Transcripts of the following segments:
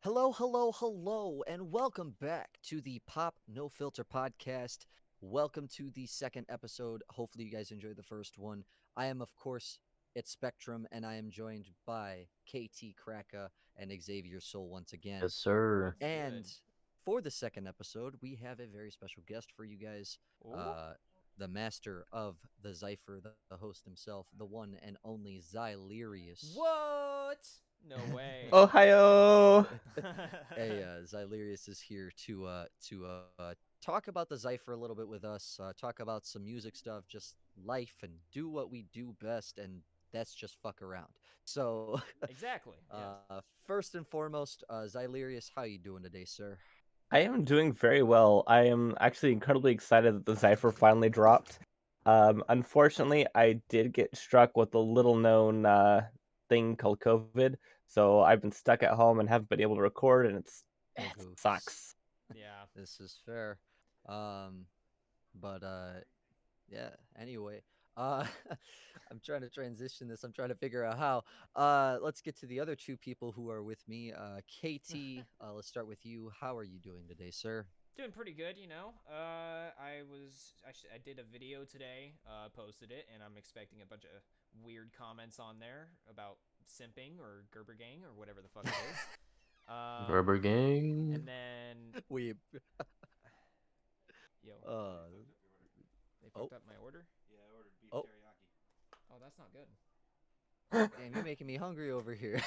Hello, hello, hello, and welcome back to the Pop No Filter podcast. Welcome to the second episode. Hopefully, you guys enjoyed the first one. I am, of course, at Spectrum, and I am joined by KT Kraka and Xavier Soul once again. Yes, sir. What's And good? for the second episode, we have a very special guest for you guys. Oh, Uh, the master of the Xypher, the host himself, the one and only Xylerius. what? No way. Ohio. Hey, Xylerius is here to talk about the Xypher a little bit with us. Talk about some music stuff, just life, and do what we do best, and that's just fuck around. So, Exactly. Yes. first and foremost, Xylerius, how you doing today, sir? I am doing very well. I am actually incredibly excited that the Xypher finally dropped. Unfortunately, I did get struck with a little known thing called COVID, so I've been stuck at home and haven't been able to record, and Oh, it goofs. sucks. Yeah. This is fair. Um, but yeah. Anyway, uh, I'm trying to transition this. I'm trying to figure out how. Let's get to the other two people who are with me. KT, let's start with you. How are you doing today, sir? Doing pretty good, you know. I did a video today, posted it, and I'm expecting a bunch of weird comments on there about simping or Gerber gang or whatever the fuck it is. Gerber Um, gang. and then We. yo, Uh. they Oh. fucked up my order. Oh. Oh, that's not good. Damn, you're making me hungry over here.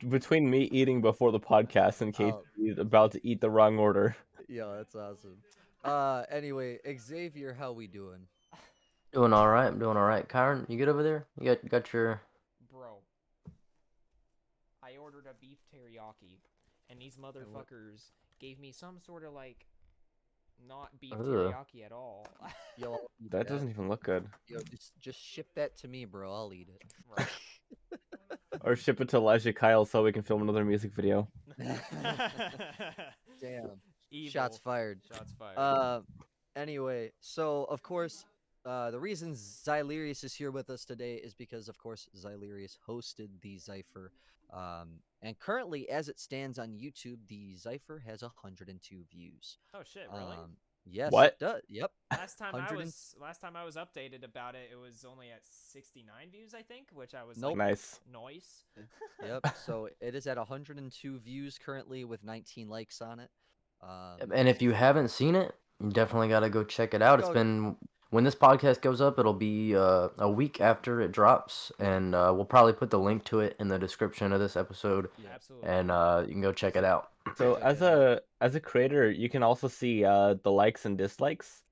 Between me eating before the podcast and Kate Oh, about to eat the wrong order. yeah, that's awesome. Anyway, Xavier, how we doing? Doing all right. I'm doing all right. Kyron, you good over there? You got your. Bro, I ordered a beef teriyaki, and these And what? motherfuckers gave me some sort of like not beef Ugh, teriyaki at all. Yo, I'll eat that that. doesn't even look good. Yo, just ship that to me, bro. I'll eat Right. Or ship it to Elijah Kyle so we can film another music video. it. Damn. Shots Evil. fired. Shots fired. Uh, anyway, so of course, the reason Xylerius is here with us today is because, of course, Xylerius hosted the Xypher. And currently, as it stands on YouTube, the Xypher has 102 views. Oh shit, really? Um, yes, it What? does. Yep. Last time I 100 and was last time I was updated about it, it was only at 69 views, I think, which I was nope. like, Nice. noise. Yep. So it is at 102 views currently with 19 likes on it. And if you haven't seen it, you definitely got to go check it out. It's Go. been when this podcast goes up, it'll be a week after it drops, Yep. and we'll probably put the link to it in the description of this episode, Yep. Absolutely. and you can go check it out. So Check as that out. a creator, you can also see the likes and dislikes,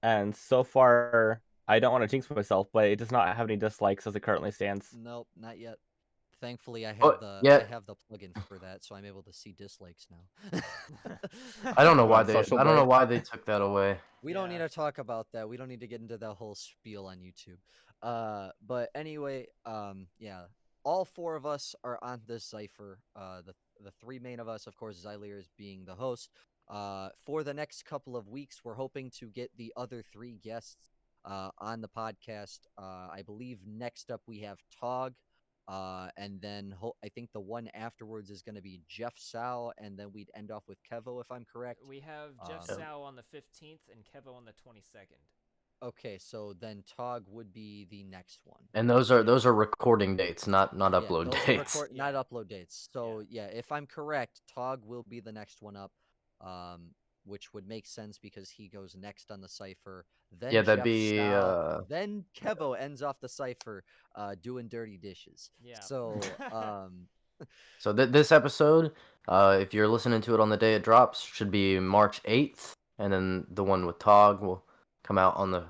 and so far, I don't want to jinx myself, but it does not have any dislikes as it currently stands. Nope, not yet. Thankfully, But I yet, have the plugin for that, so I'm able to see dislikes now. I don't know Wow. why So I don't know why they took that away. we don't need Yeah. to talk about that. We don't need to get into that whole spiel on YouTube. But anyway, yeah, all four of us are on this cipher. The three main of us, of course, Xylir is being the host. For the next couple of weeks, we're hoping to get the other three guests on the podcast. I believe next up we have Tog. And then I think the one afterwards is going to be Jeff Sal, and then we'd end off with Kevo, if I'm correct. We have Jeff Um, Sow on the 15th and Kevo on the 22nd. Okay, so then Tog would be the next one. And Yeah. those are recording dates, not Yeah, upload those are dates. Yeah. not upload dates. So yeah, if I'm correct, Tog will be the next one up, um, which would make sense because he goes next on the cipher. Then Yeah, that'd Jeff be Sal, then Kevo ends off the cipher, doing dirty dishes. Yeah. So so this episode, if you're listening to it on the day it drops, should be March 8th, and then the one with Tog will come out on the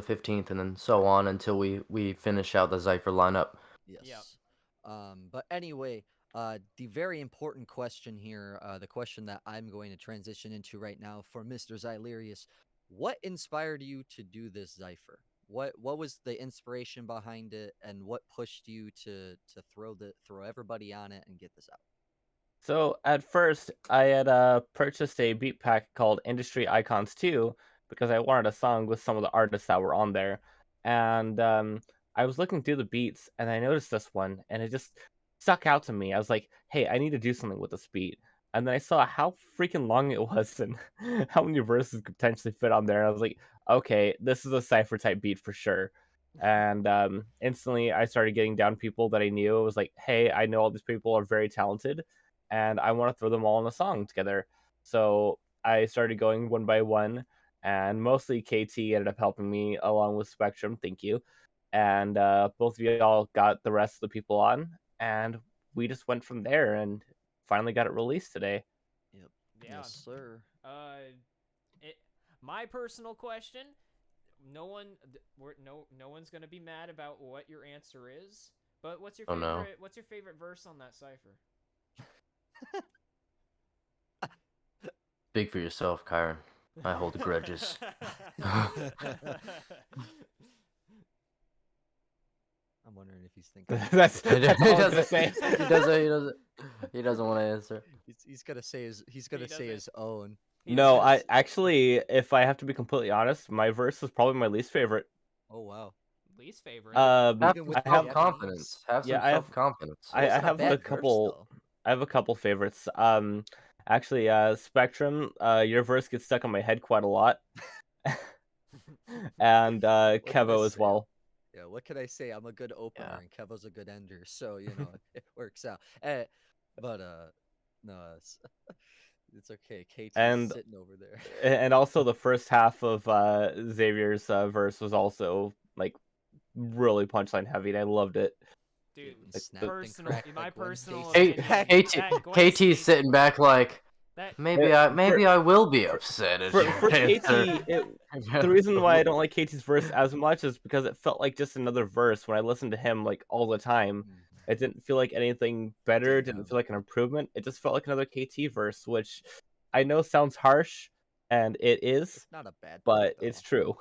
15th, and then so on until we finish out the Xypher lineup. Yep. yes. But anyway, the very important question here, the question that I'm going to transition into right now for Mr. Xylerius, what inspired you to do this Xypher? What was the inspiration behind it, and what pushed you to throw everybody on it and get this out? So at first, I had purchased a beat pack called Industry Icons 2 because I wanted a song with some of the artists that were on there, and I was looking through the beats and I noticed this one, and it just stuck out to me. I was like, hey, I need to do something with this beat. And then I saw how freaking long it was and how many verses could potentially fit on there. And I was like, okay, this is a Cypher type beat for sure. And instantly I started getting down people that I knew. It was like, hey, I know all these people are very talented and I want to throw them all in a song together. So I started going one by one, and mostly KT ended up helping me along with Spectrum. Thank you. And both of y'all got the rest of the people on, and we just went from there and finally got it released today. Yep. Yeah. Yes, sir. It. My personal question. No one. No one's gonna be mad about what your answer is. But what's your Oh, favorite? no. What's your favorite verse on that cipher? Speak for yourself, Kyron. I hold grudges. I'm wondering if he's thinking. that's he all I'm gonna doesn't. say. He doesn't want to answer. He's gonna say his own. He No, doesn't- I actually, if I have to be completely honest, my verse is probably my least favorite. Oh wow. Least favorite. Have Even with some I have, self-confidence. Have yeah, some self-confidence. It I wasn't a have a bad verse, couple. though. I have a couple favorites. Actually, Spectrum, your verse gets stuck in my head quite a lot, and What can I Kevo as say? well. Yeah, what can I say? I'm a good opener, Yeah. and Kevo's a good ender, so it works out. But no, it's okay. KT's And sitting over there. and also the first half of Xavier's verse was also like really punchline heavy, and I loved it. Dude, Getting Like, snapped and personal. cracked My like Gwen personal Stacy. opinion. KT, that Gwen Stacy KT's sitting back like, That maybe I will be upset at for your KT, answer. the reason why I don't like KT's verse as much is because it felt like just another verse. When I listened to him like all the time, Mm, it didn't feel like anything better. It didn't Damn. feel like an improvement. It just felt like another KT verse, which I know sounds harsh, and it is, It's not a bad thing, but though. it's true.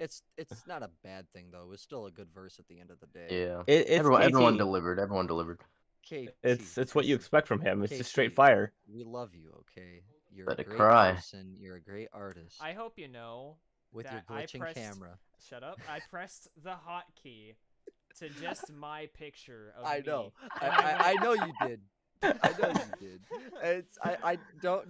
It's not a bad thing though. It was still a good verse at the end of the day. Yeah. It's Everyone KT. delivered. Everyone delivered. KT. It's what you listen, expect from him. It's just straight KT, fire. we love you, okay? You're Let a it great cry. person. You're a great artist. I hope you know With your that I glitching pressed. camera. Shut up! I pressed the hotkey to just my picture of I me. know. and I went- know you did. I know you did. It's I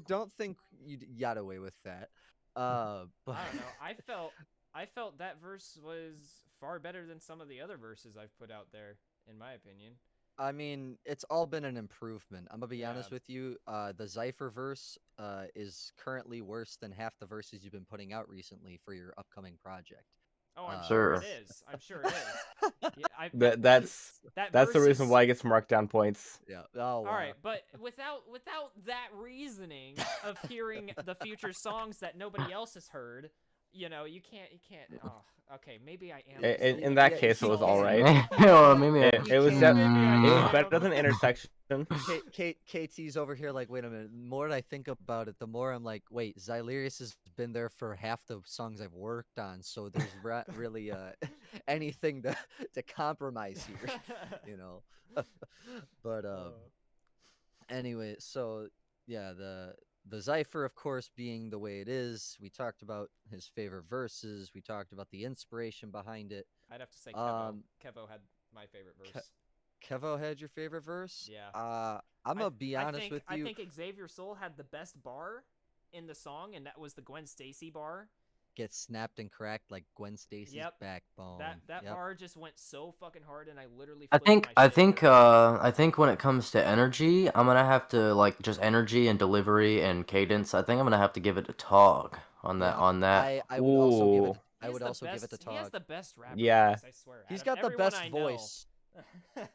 don't think you got away with that. But I don't know. I felt that verse was far better than some of the other verses I've put out there, in my opinion. I mean, it's all been an improvement. I'm gonna be honest Yeah. with you. The Xypher verse is currently worse than half the verses you've been putting out recently for your upcoming project. Oh, I'm Uh, sure it Sure. is. I'm sure it is. Yeah, That's that that's the verse reason is- why it gets marked down points. Yeah. Oh, All wow. right, but without that reasoning of hearing the future songs that nobody else has heard, you can't. Oh, okay, maybe I am. just a In little that bit case, it he was salty. all can't. right. Well, maybe It was can't. Maybe I it was am. better than Intersection. KT's over here like, wait a minute. The more I think about it, the more I'm like, wait, Xylerius has been there for half the songs I've worked on, so there's not really anything to compromise here, you know. But anyway, so yeah, the Xypher, of course, being the way it is. We talked about his favorite verses. We talked about the inspiration behind it. I'd have to say Kevo. Um, Kevo had my favorite verse. Kevo had your favorite verse? Yeah. I'm gonna be honest with you. I think Xavier Soul had the best bar in the song, and that was the Gwen Stacy bar. Get snapped and cracked like Gwen Stacy's Yep. backbone. That Yep. bar just went so fucking hard, and I literally. I flipped think my I shit think over. I think when it comes to energy, I'm gonna have to like just energy and delivery and cadence. I think I'm gonna have to give it a Tog on that. Yeah, On that. I would also give it. Ooh. I would also give it to He has Tog. the best rapper Yeah. voice, I swear. He's Out of got the everyone best I know. voice.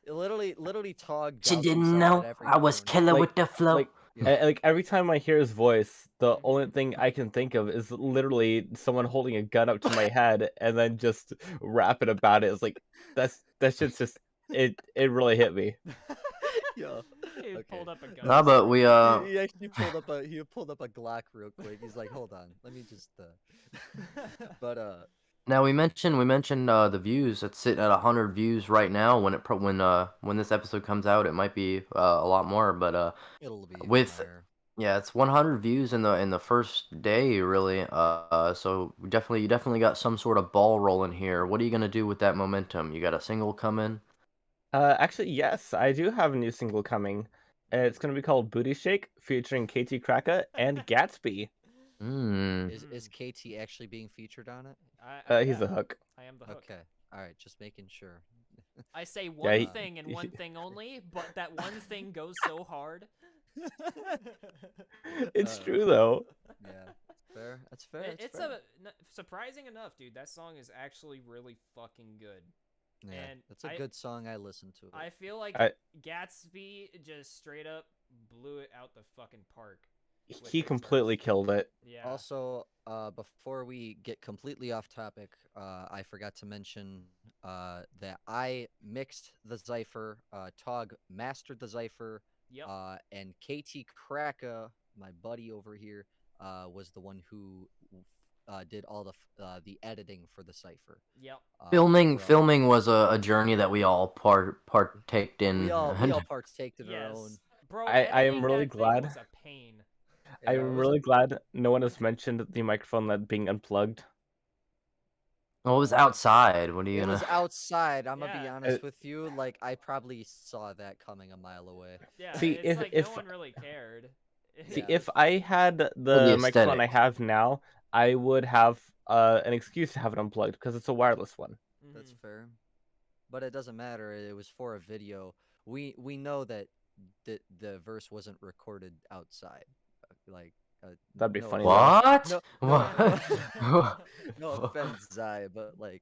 Literally, Tog. You doubts didn't himself know at every I was turn. killer Like- with the flow. Like Yeah. like every time I hear his voice, the only thing I can think of is literally someone holding a gun up to my head and then just rapping about it. It's like that shit's just it really hit me. Yeah. He Okay. pulled up a gun. Nah, but we He actually pulled up a Glock real quick. He's like, hold on, let me just. But now we mentioned the views. It's sitting at 100 views right now. When this episode comes out, it might be a lot more. But it'll be even with higher. yeah, it's 100 views in the first day, really. So you definitely got some sort of ball rolling here. What are you gonna do with that momentum? You got a single coming? Actually, yes, I do have a new single coming. It's gonna be called Booty Shake, featuring KT Kraka and Gatsby. Hmm. Is KT actually being featured on it? He's Yeah, a hook. I am the hook. Okay. All right. Just making sure. I say Yeah, one he, thing and he- one thing only, but that one thing goes so hard. it's true though. Yeah. It's fair. That's fair. It's It's fair. surprising enough, dude. That song is actually really fucking good, Yeah. and That's a good song. I listen to I it. feel like I, Gatsby just straight up blew it out the fucking park with he his completely verse. killed it. Yeah. Also, before we get completely off topic, I forgot to mention that I mixed the Xypher, Tog mastered the Xypher, Yep. and KT Kraka, my buddy over here, was the one who did all the editing for the Cipher. Yep. Filming For all the filming was a journey that we all partaked we in. all partaked in our own. Yes. Bro, I am editing really that thing glad. was a pain. Yeah, it I'm was a really glad no one has mentioned the microphone that being unplugged. Well, it was outside. What are you It was gonna? outside. I'm gonna be Yeah. honest with you. Like I probably saw that coming a mile away. Yeah, See, it's like no if one really cared. see Yeah. if I had For the the microphone I aesthetic. have now, I would have an excuse to have it unplugged because it's a wireless one. That's Mhm. fair. But it doesn't matter. It was for a video. We know that the verse wasn't recorded outside. Like That'd be no funny though. What? no no no What? no offense, Zai, but like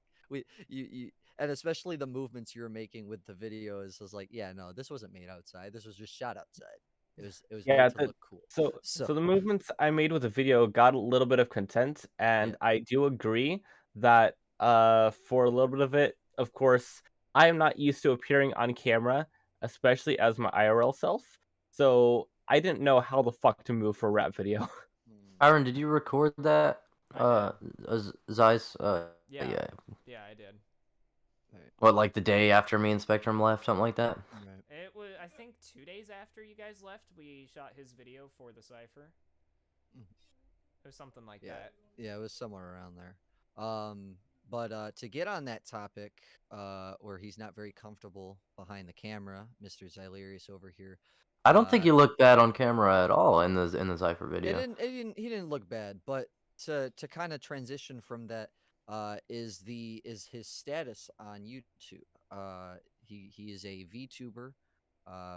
you and especially the movements you were making with the videos was like, yeah, no, this wasn't made outside. This was just shot outside. It was made Yeah, to look cool. so So so the movements I made with the video got a little bit of content, yeah. and I do agree that for a little bit of it, of course, I am not used to appearing on camera, especially as my IRL self. So I didn't know how the fuck to move for a rap video. Hmm. Aaron, did you record that? I did. Zeiss. Yeah. Yeah. Yeah, I did. Right, What, like the day after me and Spectrum left, something like that? right. It was, I think, 2 days after you guys left, we shot his video for the Cipher. Mhm. It was something like Yeah, that. yeah, it was somewhere around there. But to get on that topic, where he's not very comfortable behind the camera, Mr. Xylerius over here. I don't think Uh, you look bad on camera at all in the Xypher video. he didn't look bad, but to kind of transition from that, is his status on YouTube. He is a VTuber,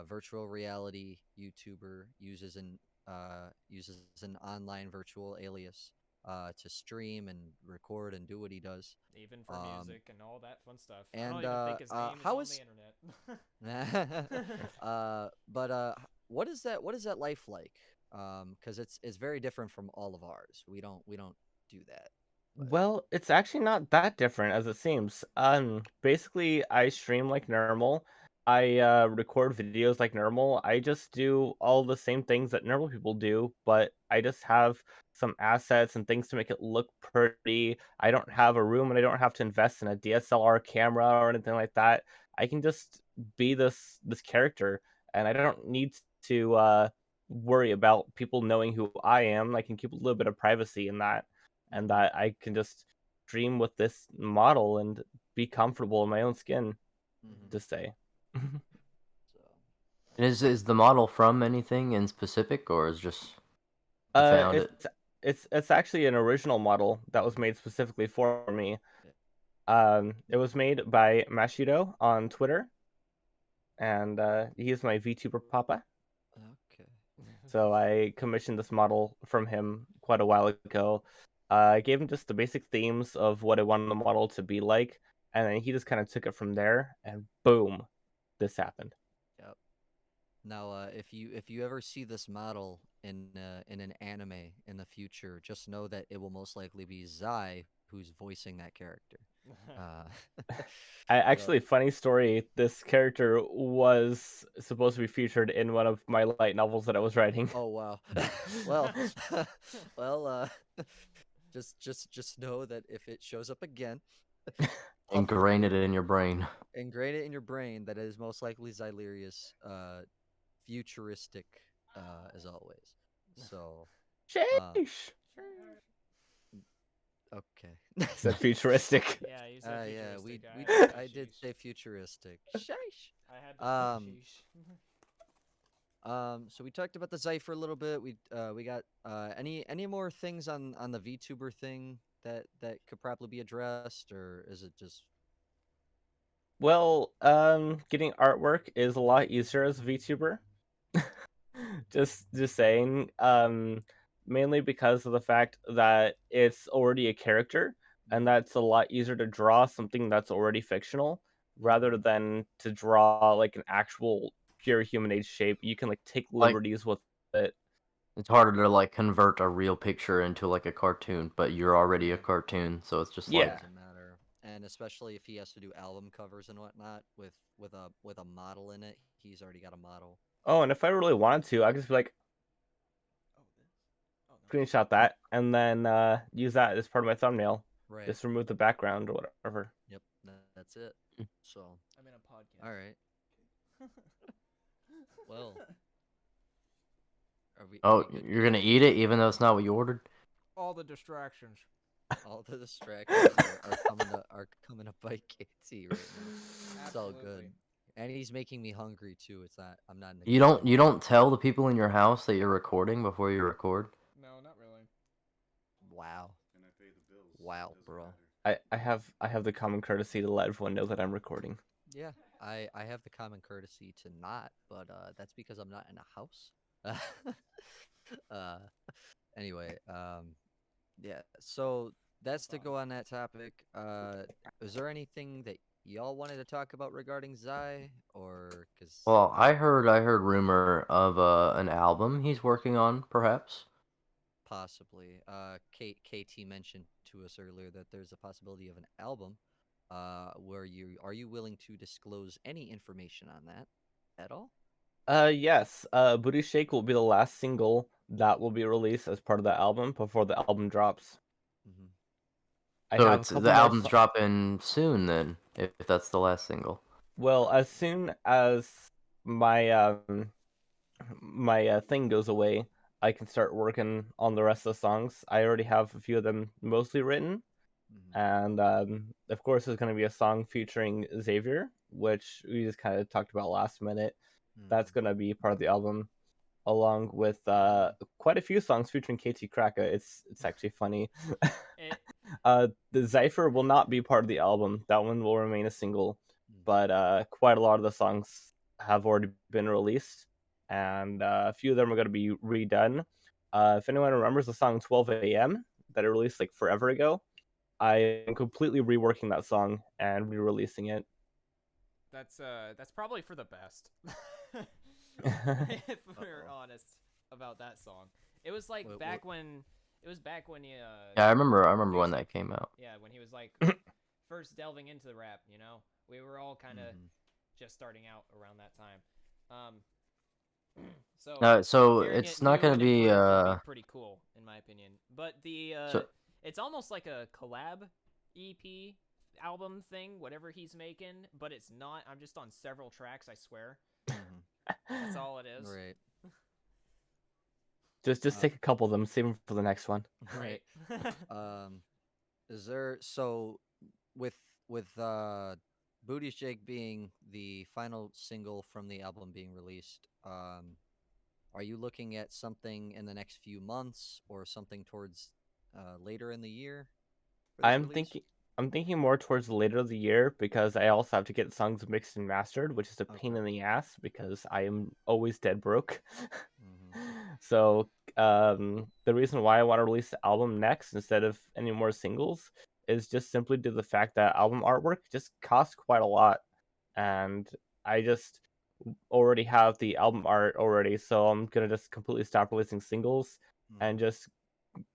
virtual reality YouTuber, uses an online virtual alias to stream and record and do what he does. Even for Um, music and all that fun stuff. I don't and even think his name is how on is the internet. but what is that life like? Because it's very different from all of ours. We don't do that. But Well, it's actually not that different as it seems. Basically, I stream like normal. I record videos like normal. I just do all the same things that normal people do, but I just have some assets and things to make it look pretty. I don't have a room and I don't have to invest in a DSLR camera or anything like that. I can just be this character, and I don't need to worry about people knowing who I am. I can keep a little bit of privacy in that, and that I can just dream with this model and be comfortable in my own skin mhm. to say. So And is the model from anything in specific, or is just you found it? It's actually an original model that was made specifically for me. yeah. It was made by Mashido on Twitter, and he's my VTuber papa. Okay. So I commissioned this model from him quite a while ago. I gave him just the basic themes of what I wanted the model to be like, and then he just kind of took it from there, and boom, this happened. Yep. Now, if you ever see this model in an anime in the future, just know that it will most likely be Zai who's voicing that character. Uh, I but actually, funny story. This character was supposed to be featured in one of my light novels that I was writing. oh wow. Well, well, just know that if it shows up again Ingrain publicly, it in your brain. ingrain it in your brain that it is most likely Xylerius, futuristic, as always. So, uh, Sheesh. okay. Said futuristic. Yeah, you said Yeah, futuristic. we I I did sheesh. say futuristic. Sheesh. I had to. Um, Sheesh. So we talked about the Xypher a little bit. We got any more things on the VTuber thing that could probably be addressed, or is it just Well, getting artwork is a lot easier as a VTuber. just saying. Mainly because of the fact that it's already a character, and that's a lot easier to draw something that's already fictional rather than to draw like an actual pure human age shape. You can like take Like liberties with it. it's harder to like convert a real picture into like a cartoon, but you're already a cartoon, so it's just Yeah. like doesn't matter? And especially if he has to do album covers and whatnot with a model in it, he's already got a model. Oh, and if I really wanted to, I could just be like Oh, this. Oh no. screenshot that and then use that as part of my thumbnail. Right. Just remove the background or whatever. Yep. That's it. So, I'm in a podcast. all right. Well, are we oh, good? you're gonna eat it even though it's not what you ordered. All the distractions. All the distractions are coming to bite KT right now. It's all good. Absolutely. And he's making me hungry too. It's not. I'm not in the. You don't tell the people in your house that you're recording before you record. No, not really. Wow. And I pay the bills. Wow, Doesn't bro. matter. I have the common courtesy to let everyone know that I'm recording. Yeah, I have the common courtesy to not, but that's because I'm not in a house. uh, anyway, yeah. So that's to go on that topic. Is there anything that y'all wanted to talk about regarding Zai, or because Well, I heard rumor of an album he's working on, perhaps. possibly, KT mentioned to us earlier that there's a possibility of an album. Where are you willing to disclose any information on that at all? Yes. Booty Shake will be the last single that will be released as part of the album before the album drops. Mm-hmm. I So have a it's couple the more. album's dropping soon then, if that's the last single. Well, as soon as my thing goes away, I can start working on the rest of the songs. I already have a few of them mostly written, Mm-hmm. and of course, there's going to be a song featuring Xavier, which we just kind of talked about last minute. That's going to be part of the album, along with quite a few songs featuring KT Kraka. It's actually funny. It, The Xypher will not be part of the album. That one will remain a single, but quite a lot of the songs have already been released, and a few of them are going to be redone. If anyone remembers the song 12 a.m. that I released like forever ago, I am completely reworking that song and re-releasing it. that's probably for the best. If we're honest about that song, it was like back when he Yeah, I remember he when was- that came out. yeah, when he was like first delving into the rap, you know. We were all kind of just starting out around that time. So hearing it's it not new gonna and be improved would be pretty cool in my opinion. But so it's almost like a collab EP album thing, whatever he's making, but it's not. I'm just on several tracks, I swear. That's all it is. Right. Just take a couple of them, save them for the next one. Right. Is there so with Booty Shake being the final single from the album being released, are you looking at something in the next few months or something towards later in the year for this release? I'm thinking more towards the later of the year because I also have to get songs mixed and mastered, which is a pain Okay. in the ass because I am always dead broke. Mhm. So the reason why I want to release the album next instead of any more singles is just simply due to the fact that album artwork just costs quite a lot, and I just already have the album art already, so I'm gonna just completely stop releasing singles and just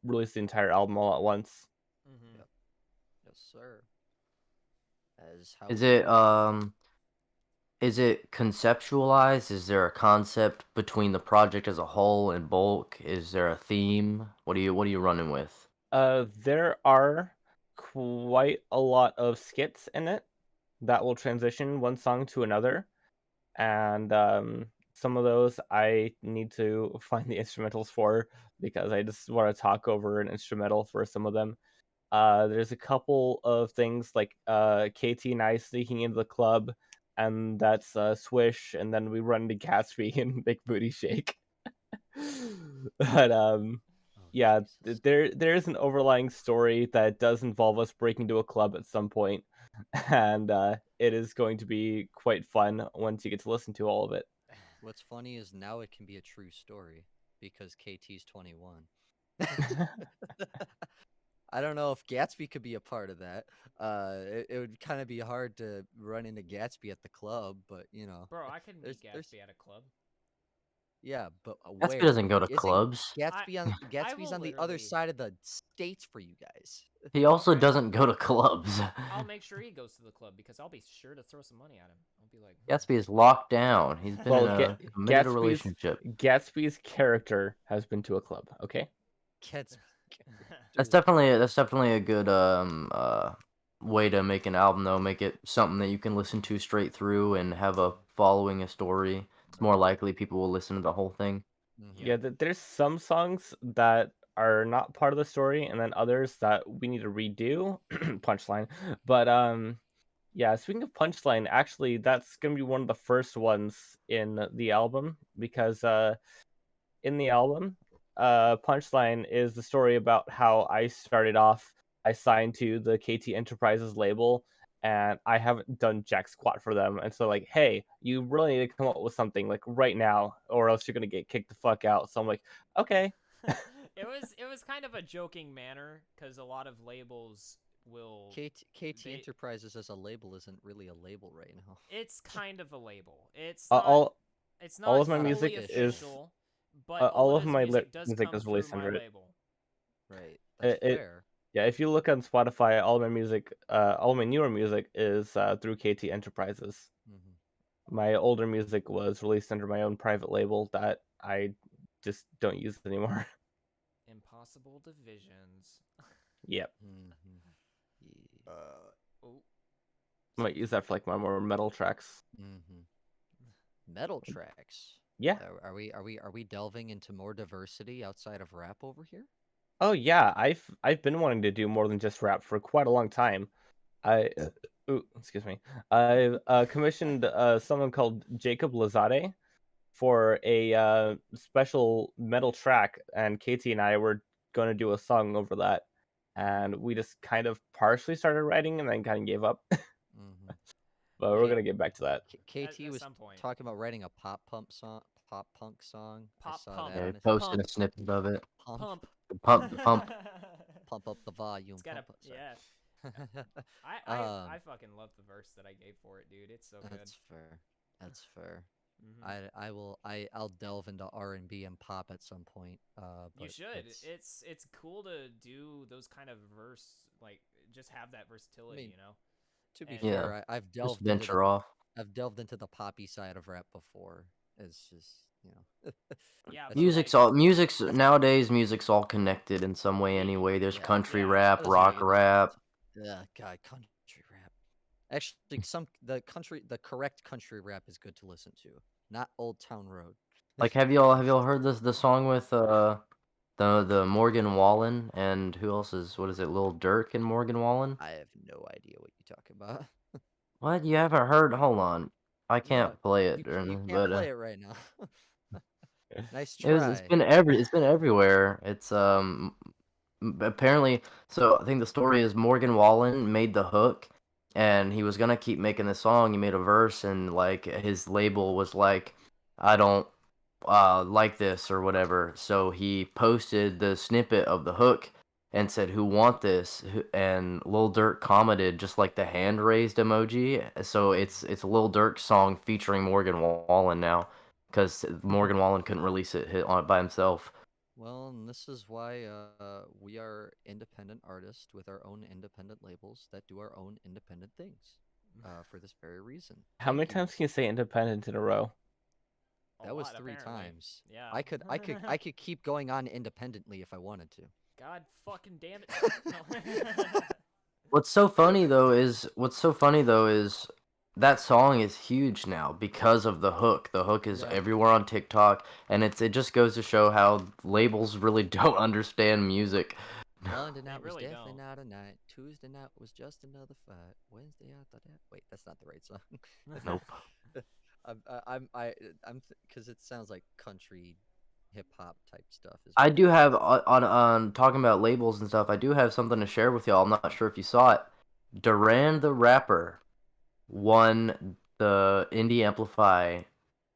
release the entire album all at once. Yep. Yes, sir. As how is we it do it. is it conceptualized? Is there a concept between the project as a whole and bulk? Is there a theme? What are you running with? There are quite a lot of skits in it that will transition one song to another, and some of those I need to find the instrumentals for because I just want to talk over an instrumental for some of them. There's a couple of things like KT and I sneaking into the club and that's Swish, and then we run into Gatsby and make Booty Shake. But Oh, yeah, Jesus. there is an overlying story that does involve us breaking into a club at some point, and it is going to be quite fun once you get to listen to all of it. What's funny is now it can be a true story because KT's 21. I don't know if Gatsby could be a part of that. It would kind of be hard to run into Gatsby at the club, but Bro, I could meet there's Gatsby at a club. yeah, but Gatsby where doesn't go to isn't clubs. I Gatsby's will on the other literally. side of the states for you guys. He also Alright. doesn't go to clubs. I'll make sure he goes to the club because I'll be sure to throw some money at him. I'll be like, Gatsby is locked down. He's been Well, in a committed Gatsby's relationship. Gatsby's character has been to a club. Okay. Gatsby. That's Dude, definitely a good way to make an album though. Make it something that you can listen to straight through and have a following a story. It's more likely people will listen to the whole thing. mhm. Yeah. Yeah, there's some songs that are not part of the story, and then others that we need to redo. Punchline, but yeah. Speaking of Punchline, actually, that's gonna be one of the first ones in the album because in the album, Punchline is the story about how I started off. I signed to the KT Enterprises label, and I haven't done jack squat for them. And so, like, hey, you really need to come up with something like right now, or else you're gonna get kicked the fuck out. So I'm like, okay. it was kind of a joking manner because a lot of labels will. KT They- Enterprises as a label isn't really a label right now. It's kind of a label. It's Uh, not. all It's all not of my fully music is official, but a all lot of of his my music does music come is through released my under it. label. Right. That's It fair. Yeah, if you look on Spotify, all my music, all my newer music is through KT Enterprises. Mhm. My older music was released under my own private label that I just don't use anymore. Impossible divisions. Yep. Mhm. Yeah. Oh, I might use that for like my more metal tracks. Mhm. Metal tracks. Yeah. Are we delving into more diversity outside of rap over here? Oh yeah, I've been wanting to do more than just rap for quite a long time. I ooh, excuse me. I commissioned someone called Jacob Lazade for a special metal track, and Katie and I were going to do a song over that, and we just kind of partially started writing and then kind of gave up. Mhm. But we're K- gonna get back to that. KT at was some point. talking about writing a pop punk song. I Pop saw pump. that Yeah, he on his posted Pump. a snippet of it. pump, Pump. pump up the volume. It's gotta. Pump up, sorry. Yeah. I fucking love the verse that I gave for it, dude. It's so good. That's fair. That's fair. Mhm. I'll delve into R&B and pop at some point. You But should. It's cool to do those kind of verse, like just have that versatility, mean, you know. to be And- Yeah, fair, I've just delved into the venture off. I've delved into the poppy side of rap before. It's just Yeah, that's but what- like Music's that's- nowadays. Music's all connected in some way anyway. There's yeah, country yeah. rap, that doesn't really rock get rap. Yeah, God, country rap. Actually, the correct country rap is good to listen to, not Old Town Road. Like, have y'all heard the song with the Morgan Wallen and who else is what is it? Lil Durk and Morgan Wallen? I have no idea what you talk about. What, you haven't heard? Hold on, I No, can't play it, you can't but play it right now. Nice it's try. been it's been everywhere. It's apparently, so I think the story is Morgan Wallen made the hook, and he was gonna keep making the song. He made a verse, and like his label was like, I don't like this or whatever. So he posted the snippet of the hook and said, "Who want this?" And Lil Durk commented just like the hand raised emoji. So it's a Lil Durk song featuring Morgan Wallen now, because Morgan Wallen couldn't release it on it by himself. Well, and this is why we are independent artists with our own independent labels that do our own independent things. For this very reason. How many Thank you. times can you say independent in a row? a That was lot, 3 apparently. times. Yeah. I could keep going on independently if I wanted to. God fucking damn it. No. What's so funny though is that song is huge now because of the hook. The hook is Yeah. everywhere on TikTok, and it just goes to show how labels really don't understand music. Monday They night was really definitely don't. not a night. Tuesday night was just another fight. Wednesday after that. Wait, that's not the right song. Nope. I'm because it sounds like country, hip hop type stuff. Is I what do it have is. on talking about labels and stuff. I do have something to share with y'all. I'm not sure if you saw it. Duran the rapper won the Indie Amplify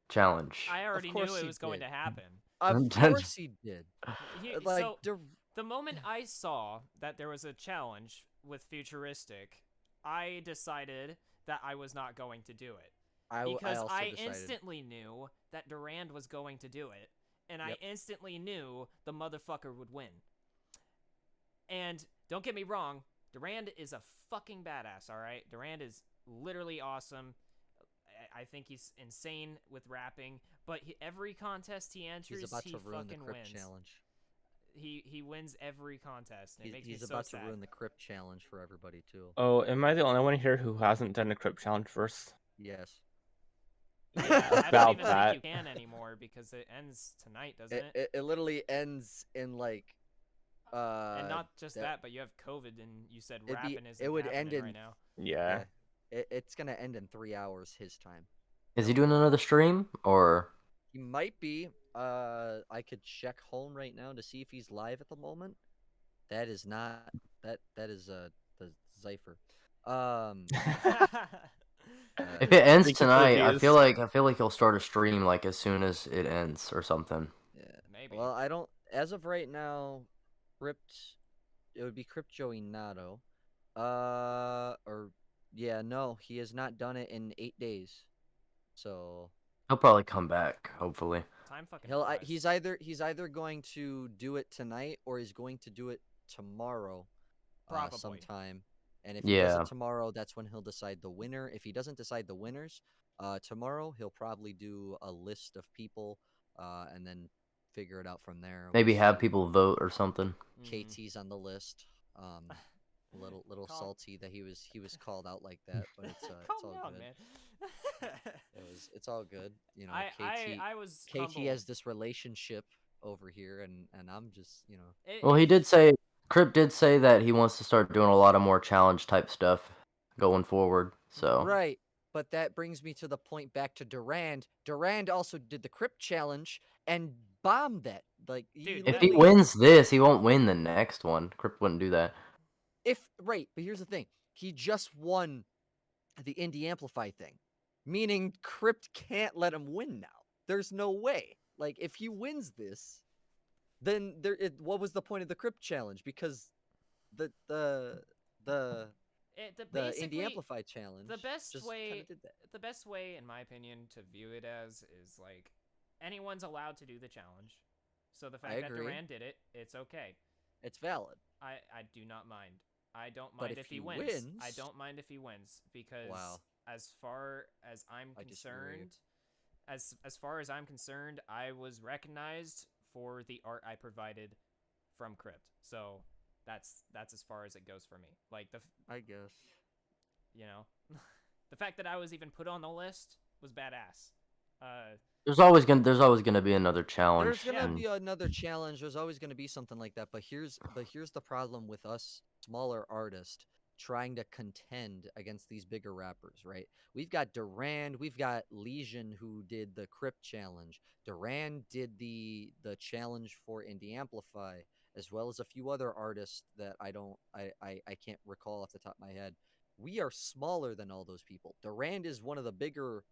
challenge. I already knew course it he was going did. to happen. Of course he did. Like, So the moment I saw that there was a challenge with Futuristic, I decided that I was not going to do it. I Because also I decided. instantly knew that Durand was going to do it, and I Yep. instantly knew the motherfucker would win. And don't get me wrong, Durand is a fucking badass, alright? Durand is literally awesome. I think he's insane with rapping, but every contest he enters, He's about he to ruin the fucking Crypt wins. challenge. He wins every contest, and it makes me He's so about sad. to ruin the Crypt challenge for everybody too. Oh, am I the only one here who hasn't done a crypt challenge first? Yes. Yeah, I don't About even that. think you can anymore because it ends tonight, doesn't it? It literally ends in like And not just that, but you have COVID, and you said rapping isn't it would happening end in right now. Yeah. it's gonna end in 3 hours his time. Is he doing another stream or? He might be. I could check home right now to see if he's live at the moment. That is not that is the Xypher. Um, If it ends Speaking for the tonight, views. I feel like he'll start a stream like as soon as it ends or something. yeah. Maybe. Well, I don't. As of right now, Crypt. It would be Crypt Joey Nato. Or yeah, no, he has not done it in 8 days. So He'll probably come back, hopefully. Time fucking flies. he's either going to do it tonight or he's going to do it tomorrow, Probably. sometime. And if he does Yeah. it tomorrow, that's when he'll decide the winner. If he doesn't decide the winners, tomorrow he'll probably do a list of people, and then figure it out from there. We'll Maybe have see. people vote or something. Mhm. KT's on the list. A little Calm- salty that he was called out like that, but it's Calm all down, good. man. It's all good. You know, I was KT humbled. has this relationship over here, and I'm just, you know. Well, he did say, Crip did say that he wants to start doing a lot of more challenge type stuff going forward. So Right. But that brings me to the point back to Durand. Durand also did the Crypt challenge and bombed that. Like, he Dude, if he literally wins this, he won't win the next one. Crip wouldn't do that. right, but here's the thing. He just won the Indie Amplify thing, meaning Crypt can't let him win now. There's no way. Like, if he wins this, then what was the point of the Crypt challenge? Because the the the the Indie Amplify challenge the best just way kind of did that. the best way in my opinion to view it as is like anyone's allowed to do the challenge. So the fact that agree. Durand did it, it's okay. It's valid. I do not mind. I don't But mind if if he he wins. wins- I don't mind if he wins because Wow. as far as I'm I disagree. concerned, as far as I'm concerned, I was recognized for the art I provided from Crypt. So that's as far as it goes for me. Like I guess. you know, the fact that I was even put on the list was badass. There's always gonna be another challenge. There's gonna Yeah. be another challenge. There's always gonna be something like that. But here's the problem with us smaller artists trying to contend against these bigger rappers, right? We've got Durand, we've got Legion who did the Crypt challenge. Durand did the challenge for Indie Amplify, as well as a few other artists that I can't recall off the top of my head. We are smaller than all those people. Durand is one of the bigger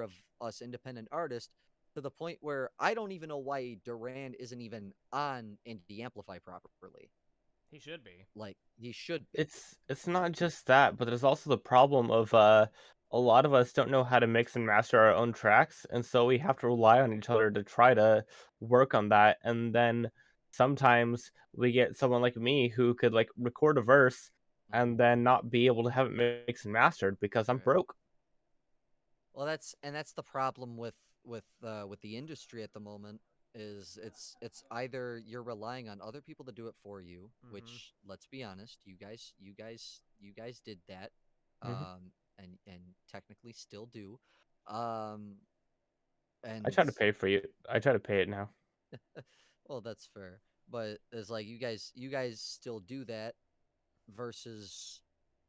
of us independent artists, to the point where I don't even know why Durand isn't even on Indie Amplify properly. He should be. Like, he should be. It's not just that, but there's also the problem of a lot of us don't know how to mix and master our own tracks, and so we have to rely on each other to try to work on that. And then sometimes we get someone like me who could like record a verse and then not be able to have it mixed and mastered because I'm Right. broke. Well, that's the problem with the industry at the moment. Is it's either you're relying on other people to do it for you, which, let's be honest, you guys did that, Mhm. and technically still do, and I try to pay for you. I try to pay it now. well, that's fair. but it's like you guys still do that versus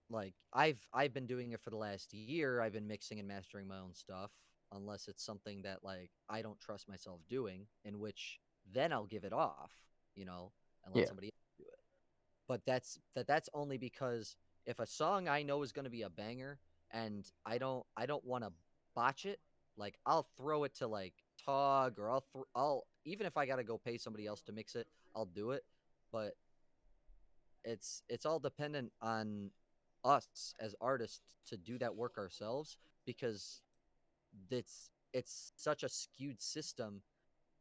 like I've been doing it for the last year. I've been mixing and mastering my own stuff unless it's something that like I don't trust myself doing, in which then I'll give it off, and let Yeah. somebody else do it. But that's only because if a song I know is going to be a banger and I don't want to botch it, like I'll throw it to like Tog, or I'll even if I got to go pay somebody else to mix it, I'll do it. But it's all dependent on us as artists to do that work ourselves, because it's such a skewed system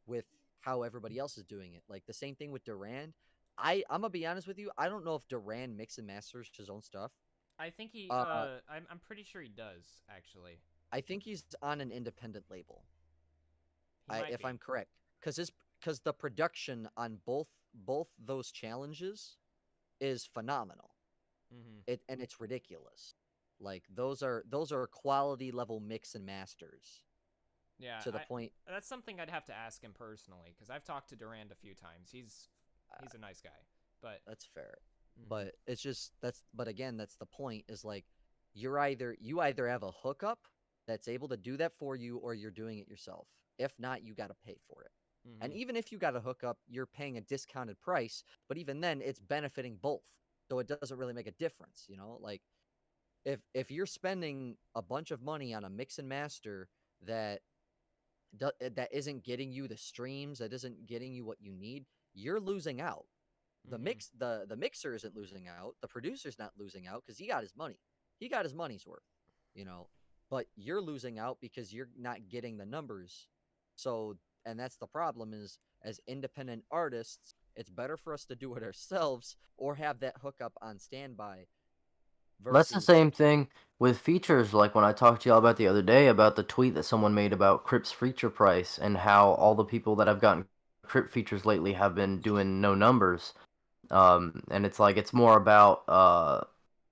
with how everybody else is doing it. Like the same thing with Duran. I'm gonna be honest with you. I don't know if Duran mix and masters his own stuff. I think he. Uh, I'm pretty sure he does actually. I think he's on an independent label. He might If be. I'm correct, because the production on both those challenges is phenomenal. Mm-hmm. And it's ridiculous. Like those are quality level mix and masters Yeah, to the point. that's something I'd have to ask him personally because I've talked to Durand a few times. He's a nice guy, but That's fair. mhm. But it's just but again, that's the point, is like you either have a hookup that's able to do that for you, or you're doing it yourself. If not, you got to pay for it. And Mhm. even if you got a hookup, you're paying a discounted price, but even then it's benefiting both. So it doesn't really make a difference. Like if you're spending a bunch of money on a mix and master that that isn't getting you the streams, that isn't getting you what you need, you're losing out. the Mhm. mix the mixer isn't losing out, the producer's not losing out because he got his money's worth. But you're losing out because you're not getting the numbers. So, and that's the problem, is as independent artists, it's better for us to do it ourselves or have that hookup on standby That's the versus. same thing with features. Like when I talked to y'all about the other day about the tweet that someone made about Crypt's feature price and how all the people that have gotten Crypt features lately have been doing no numbers. And it's like it's more about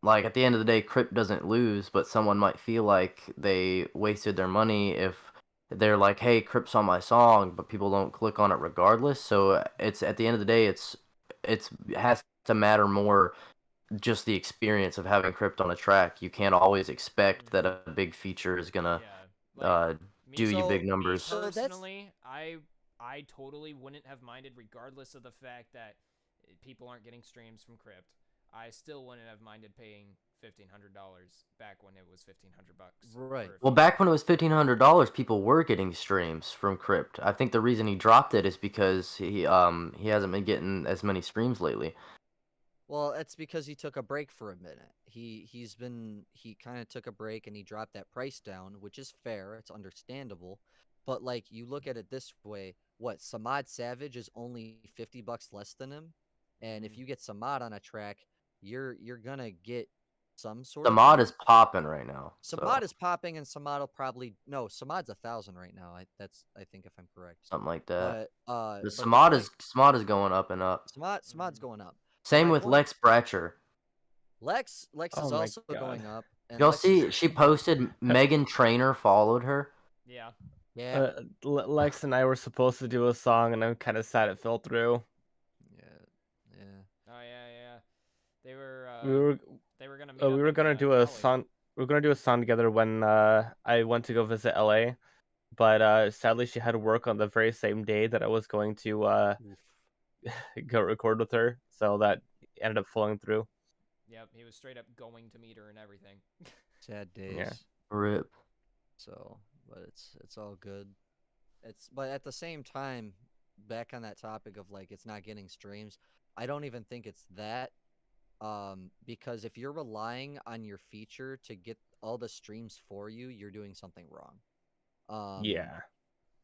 like at the end of the day, Crypt doesn't lose, but someone might feel like they wasted their money if they're like, "Hey, Crypt's on my song," but people don't click on it regardless. So it's at the end of the day, it has to matter more just the experience of having Crypt on a track. You can't always expect that Mhm. a big feature is gonna Yeah, like uh, do you me So big me numbers. so that's personally, I totally wouldn't have minded regardless of the fact that people aren't getting streams from Crypt. I still wouldn't have minded paying $1,500 back when it was $1,500 right. for a Well, feature. back when it was $1,500, people were getting streams from Crypt. I think the reason he dropped it is because he hasn't been getting as many streams lately. Well, that's because he took a break for a minute. He kind of took a break and he dropped that price down, which is fair. It's understandable. But like you look at it this way, what, Samad Savage is only $50 less than him, and if Mhm. you get Samad on a track, you're gonna get some sort The of mod money. is popping right now, Samad so is popping, and Samad will probably no. Samad's 1,000 right now. I think, if I'm correct. something like that. But the point, Samad is going up and up. Samad's Mhm. going up. Same My with point, Lex Bratcher. Lex Oh is my also god. going up, and Y'all Lex is see she posted Megan Trainor followed her. Yeah. yeah, Lex and I were supposed to do a song, and I'm kind of sad it fell through. yeah, yeah. Oh yeah, yeah. They We were they were gonna meet we up were in gonna do a Cali. song. We were gonna do a song together when I went to go visit LA, but sadly she had work on the very same day that I was going to Oof. go record with her, so that ended up falling through. Yep, he was straight up going to meet her and everything. Sad Yeah. days. Rip. So, but it's all good. But at the same time, back on that topic of like it's not getting streams, I don't even think it's that. Because if you're relying on your feature to get all the streams for you, you're doing something wrong. Um, Yeah.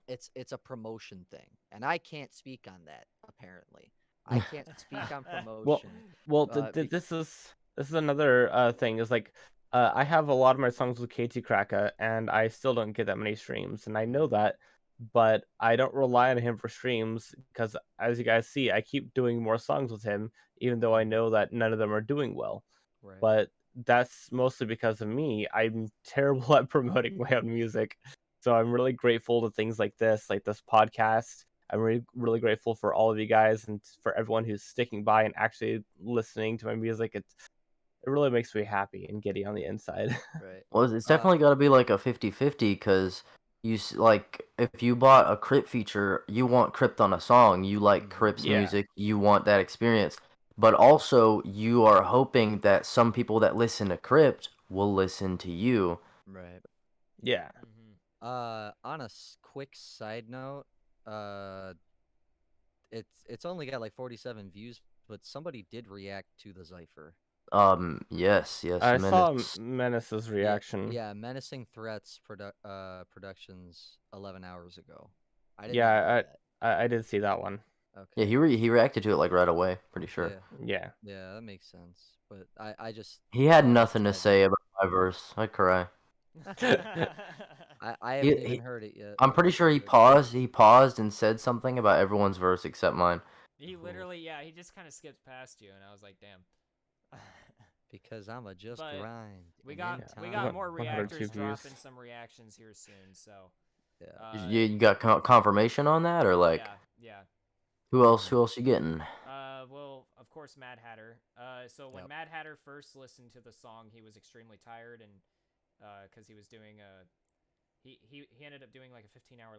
it's a promotion thing, and I can't speak on that. Apparently, I can't speak on Well, promotion. this is another thing is like I have a lot of my songs with KT Kraka, and I still don't get that many streams, and I know that, but I don't rely on him for streams because, as you guys see, I keep doing more songs with him, even though I know that none of them are doing well. Right. But that's mostly because of me. I'm terrible at promoting my own music, so I'm really grateful to things like this podcast. I'm really grateful for all of you guys and for everyone who's sticking by and actually listening to my music. It really makes me happy and giddy on the inside. Right. Well, it's definitely got to be like a 50-50 because like if you bought a Crypt feature, you want Crypt on a song, you like Crypt's Yeah. music, you want that experience. But also, you are hoping that some people that listen to Crypt will listen to you. Right. Yeah. On a quick side note, uh, it's only got like 47 views, but somebody did react to the Xypher. Yes, I saw Menace. Menace's reaction. Yeah, Menacing Threats Productions 11 hours ago. I did not know Yeah, that. I did see that one. Yeah, Okay. he reacted to it like right away, pretty sure. Yeah, Yeah. that makes sense. But I just He had thought as a nothing to side say note. about my verse. I'd cry. I He, haven't even he, heard it yet, I'm but pretty I'm sure sure it'll be good. he paused and said something about everyone's verse except mine. He Cool. literally, yeah, he just kind of skipped past you, and I was like, damn. Because I'm a just But grind. we and got in we time- got more 102 reactors views. dropping some reactions here soon, so Yeah. You got confirmation on that, or like yeah. who else you getting? Well, of course, Mad Hatter. So when Yep. Mad Hatter first listened to the song, he was extremely tired, and because he was doing he ended up doing like a 15-hour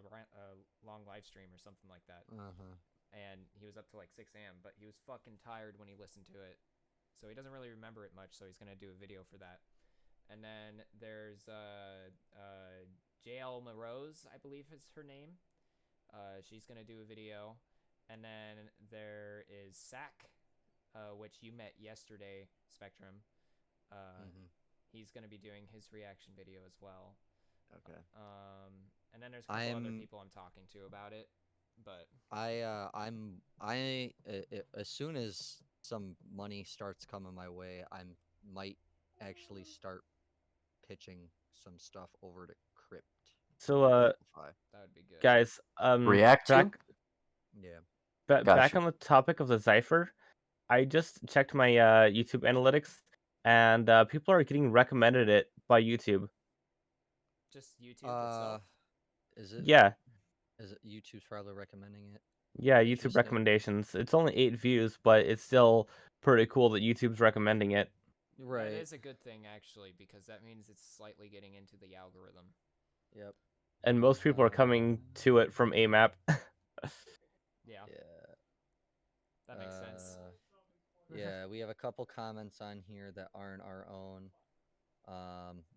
long live stream or something like that, Uh-huh. and he was up to like 6 a.m. But he was fucking tired when he listened to it, so he doesn't really remember it much. So he's gonna do a video for that. And then there's JL Morose, I believe is her name. She's gonna do a video. And then there is Sack, which you met yesterday, Spectrum. He's gonna be doing his reaction video as well. Okay. And then there's a couple other people I'm talking to about it, but as soon as some money starts coming my way, I might actually start pitching some stuff over to Crypt. So Amplify. that would be good. guys, React to? Yeah. back Gotcha. on the topic of the Xypher, I just checked my YouTube analytics, and people are getting recommended it by YouTube. Just YouTube itself. Is it? Yeah, Is it YouTube's probably recommending it? yeah, YouTube Interesting. recommendations. It's only 8 views, but it's still pretty cool that YouTube's recommending it. Right. That is a good thing actually, because that means it's slightly getting into the algorithm. Yep. And most people are coming to it from AMAP. Yeah, Yeah. that makes sense. Yeah, we have a couple comments on here that aren't our own.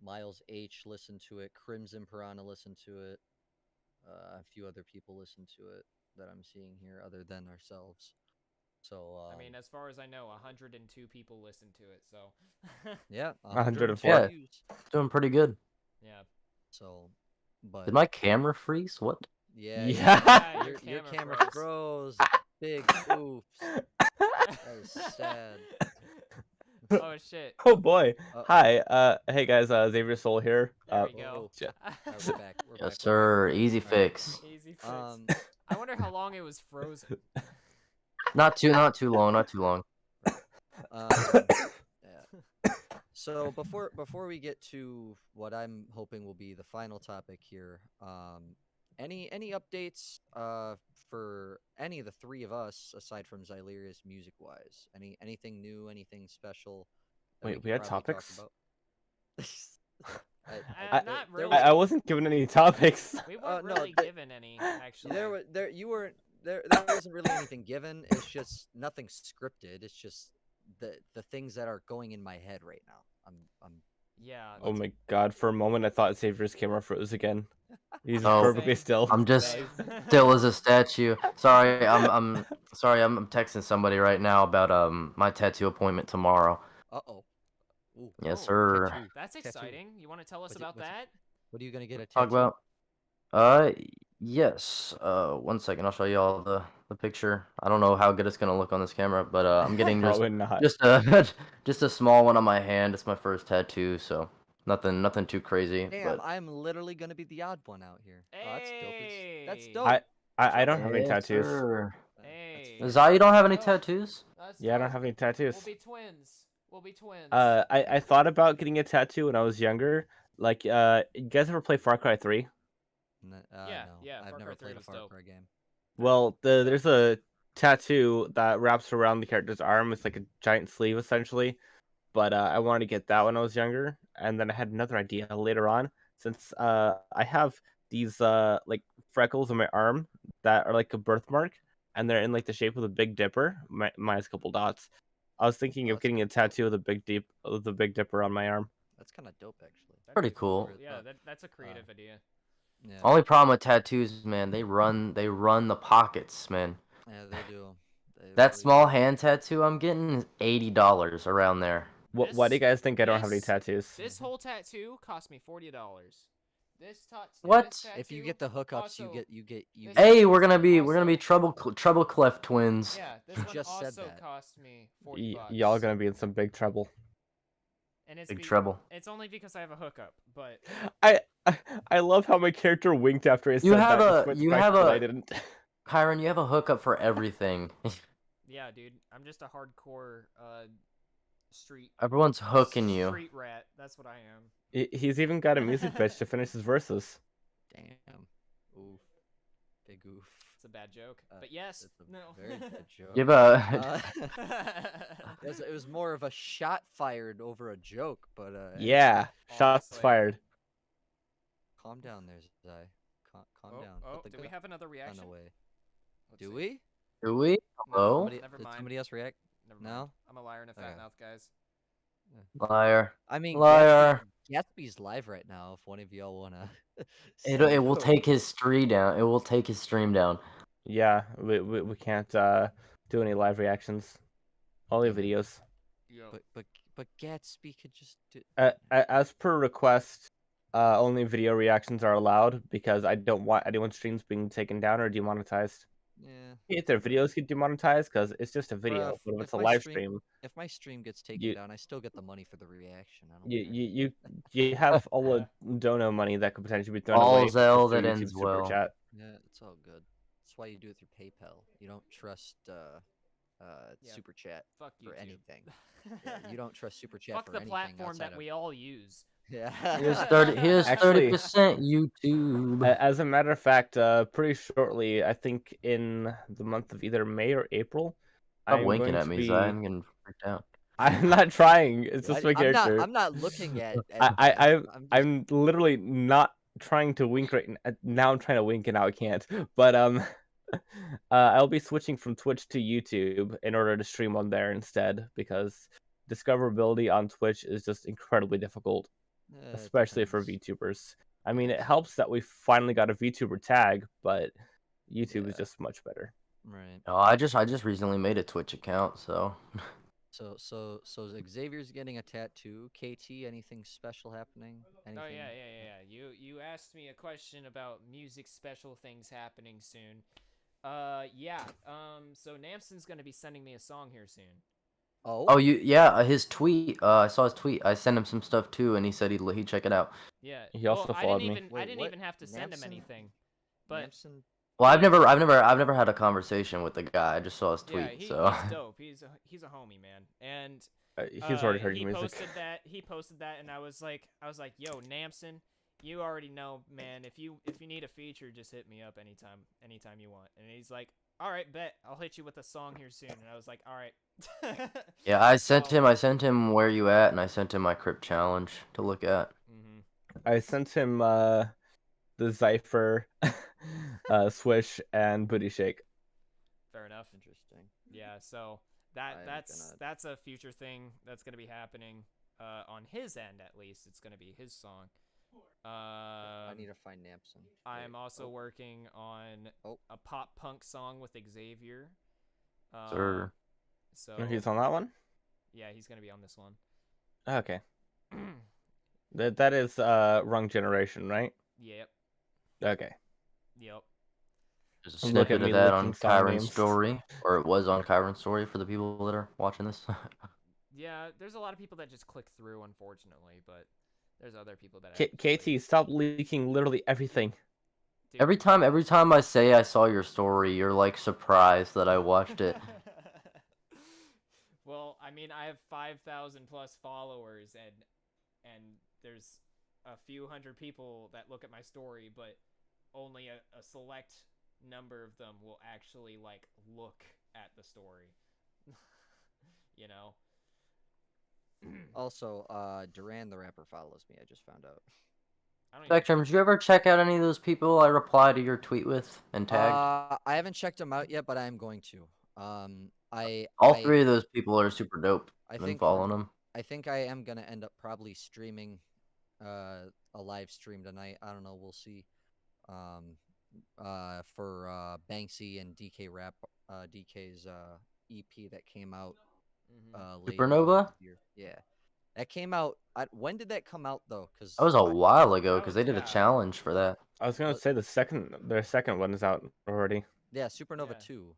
Miles H listened to it. Crimson Piranha listened to it. A few other people listened to it that I'm seeing here, other than ourselves. So I mean, as far as I know, 102 people listened to it. So yeah, 104. 104 Yeah. views. Doing pretty good. yeah. So, but Did my camera freeze? What? yeah, Yeah. your camera froze. froze. Big oops. That is sad. Oh shit. Oh boy. Uh-oh. Hi. Hey guys. Xavier Soul here. There we go. yeah. We're back. We're Yes, back. sir. Easy All right. fix. Easy fix. I I wonder how long it was frozen. Not too long. Not too long. Yeah. So before we get to what I'm hoping will be the final topic here, any updates for any of the three of us aside from Xylerius music wise? Anything new? Anything special? That Wait, could we had probably topics? Talk Not there really. was- I wasn't given any topics. We weren't no, really given any, actually. you weren't there wasn't really anything given. It's just nothing scripted. It's just the things that are going in my head right now. I'm Yeah. Oh my god! For a moment, I thought Xavier's camera froze again. He's Oh. perfectly Same. still. I'm just Same. still as a statue. Sorry, I'm sorry. I'm texting somebody right now about my tattoo appointment tomorrow. uh-oh. Ooh. Yes, Oh, sir. Tattoo. That's Tattoo. exciting. You want to tell us What's it- about what's it- that? What are you gonna get a Talk tattoo? about. Yes. 1 second. I'll show you all the picture. I don't know how good it's gonna look on this camera, but I'm getting Probably not. just a just a small one on my hand. It's my first tattoo, so nothing too crazy. Damn, But I'm literally gonna be the odd one out here. Oh, that's dope. That's Hey. dope. I don't have any yes, tattoos. sir. Hey. Zai, you don't have any Dope. tattoos? That's Yeah, I don't dope. have any tattoos. We'll be twins. We'll be twins. I thought about getting a tattoo when I was younger. Like, you guys ever play Far Cry 3? Yeah, Yeah, no. yeah, I've Far never Cry 3 played a was Far dope. Cry game. Well, there's a tattoo that wraps around the character's arm. It's like a giant sleeve, essentially. But I wanted to get that when I was younger, and then I had another idea later on. Since I have these like freckles on my arm that are like a birthmark, and they're in like the shape of the Big Dipper, minus a couple dots. I was thinking Oh, of that's getting a kinda dope. tattoo of the Big Dipper on my arm. That's kind of dope, actually. Pretty cool. Yeah, that's a creative idea. Yeah. Only problem with tattoos, man, they run the pockets, man. Yeah, they do. They That really small do. hand tattoo I'm getting is $80 around there. Why do you guys think I don't have any this- tattoos? This whole tattoo cost me $40. This What? This If you tattoo get the hookups, also- you get this- Hey, we're this gonna one be also- trouble clef twins. Yeah, this You one just said also that. cost me $40. Y'all gonna be in some big trouble. And it's Big trouble. It's only because I have a hookup, but I I love how my character winked after I said You have that. a- despite the you fact have that a- I didn't. Kyron, you have a hookup for everything. yeah, dude, I'm just a hardcore street Everyone's hooking you. street rat. That's what I am. He's even got a music bitch to finish his verses. Damn. Oof. Big oof. It's a bad joke, but yes, It's a no. very bad joke. Give a It was more of a shot fired over a joke, but Yeah, shots Honestly. fired. calm down there, Zai. Calm down. Oh, Put the do we gun have another reaction? away. Let's Do see. we? Do we? No, Hello? Somebody, Never did mind. somebody else react? Never mind. No? I'm a liar and a fat Okay. mouth, guys. Liar. I mean, Liar. Gatsby's live right now. If one of y'all wanna, It send will over- take his stream down. It will take his stream down. Yeah, we can't do any live reactions. Only Damn it. videos. But Gatsby could just do. As per request, only video reactions are allowed because I don't want anyone's streams being taken down or demonetized. Yeah. If their videos get demonetized, because it's just a video, Bruh, but if it's a my live stream, if my stream gets taken You- down, I still get the money for the reaction. I don't you care. you have all the dono money that could potentially be thrown All away Zell through that YouTube ends Super well. Chat. Yeah, it's all good. That's why you do it through PayPal. You don't trust Yeah. Super Chat Fuck you. for anything. Yeah, you don't trust Super Chat Fuck for the anything platform outside that of... we all use. Yeah. Here's Actually- 30% YouTube. As a matter of fact, pretty shortly, I think in the month of either May or April, Stop I'm winking going at to me, be. Zai. I'm getting freaked out. I'm not trying. It's just my I'm not. character. I'm not looking at. I'm literally not trying to wink right now. I'm trying to wink and now I can't. But I'll be switching from Twitch to YouTube in order to stream on there instead because discoverability on Twitch is just incredibly difficult, especially for VTubers. I mean, it helps that we finally got a VTuber tag, but YouTube is Yeah. just much better. Right. Oh, I just recently made a Twitch account, so So Xavier's getting a tattoo. KT, anything special happening? Anything? Oh yeah. You asked me a question about music special things happening soon. Yeah. So Namson's gonna be sending me a song here soon. Oh. his tweet. I saw his tweet. I sent him some stuff too, and he said he'd check it out. Yeah. He also I followed didn't me. even Wait, I didn't what? even have to send him Namson- anything. But Namson? Well, I've never had a conversation with the guy. I just saw his tweet. yeah, so he's dope. He's a homie, man. And He's already heard he your music. posted that, and I was like, yo, Namson, you already know, man. If you need a feature, just hit me up anytime you want. And he's like, all right, bet I'll hit you with a song here soon. And I was like, all right. yeah, I sent So- him where you at, and I sent him my crypt challenge to look at. Mhm. I sent him the Xypher, Swish, and Booty Shake. Fair enough. Interesting. Yeah, so I'm that's a future thing that's gonna be happening on his end, at least. It's gonna be his song. I need to find Namson. I'm Wait, also oh, working on Oh. a pop punk song with Xavier. Sir. So He's on that one. yeah, he's gonna be on this one. Okay, that is Wrong Generation, right? Yep. Okay. Yep. There's a Look at snippet me of that licking on song Kyron's names. story, or it was on Kyron's story for the people that are watching this. Yeah, there's a lot of people that just click through, unfortunately, but there's other people that KT, stop leaking literally everything. Dude. every time I say I saw your story, you're like surprised that I watched it. Well, I mean, I have 5,000 plus followers, and there's a few hundred people that look at my story, but only a select number of them will actually like look at the story. You know. Also, Duran the rapper follows me. I just found out. I don't even. Spectrum, did you ever check out any of those people I replied to your tweet with and tagged? I haven't checked them out yet, but I am going to. All three of those people are super dope. I I've been think following them. I think I am gonna end up probably streaming, a live stream tonight. I don't know. We'll see. For Banksy and DK Rap, DK's EP that came out late Supernova? last year. Yeah, that came out. When did that come out though? Because That was a while ago That because was they did a bad. challenge for that. I was gonna say their second one is out already. yeah, Supernova Yeah. 2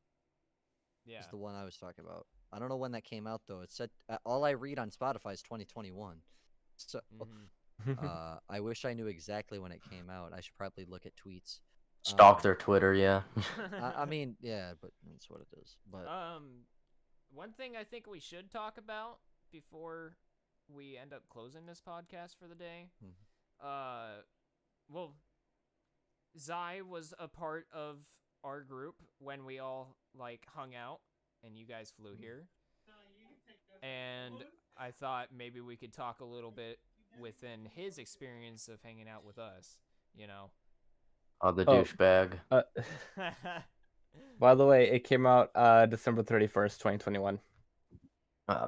Yeah. is the one I was talking about. I don't know when that came out though. It said all I read on Spotify is 2021. So I wish I knew exactly when it came out. I should probably look at tweets. Stalk their Twitter, yeah. I mean, yeah, but that's what it is. But One thing I think we should talk about before we end up closing this podcast for the day. Well, Zai was a part of our group when we all like hung out and you guys flew here. And I thought maybe we could talk a little bit within his experience of hanging out with us, you know. Oh, the douchebag. By the way, it came out December 31st, 2021.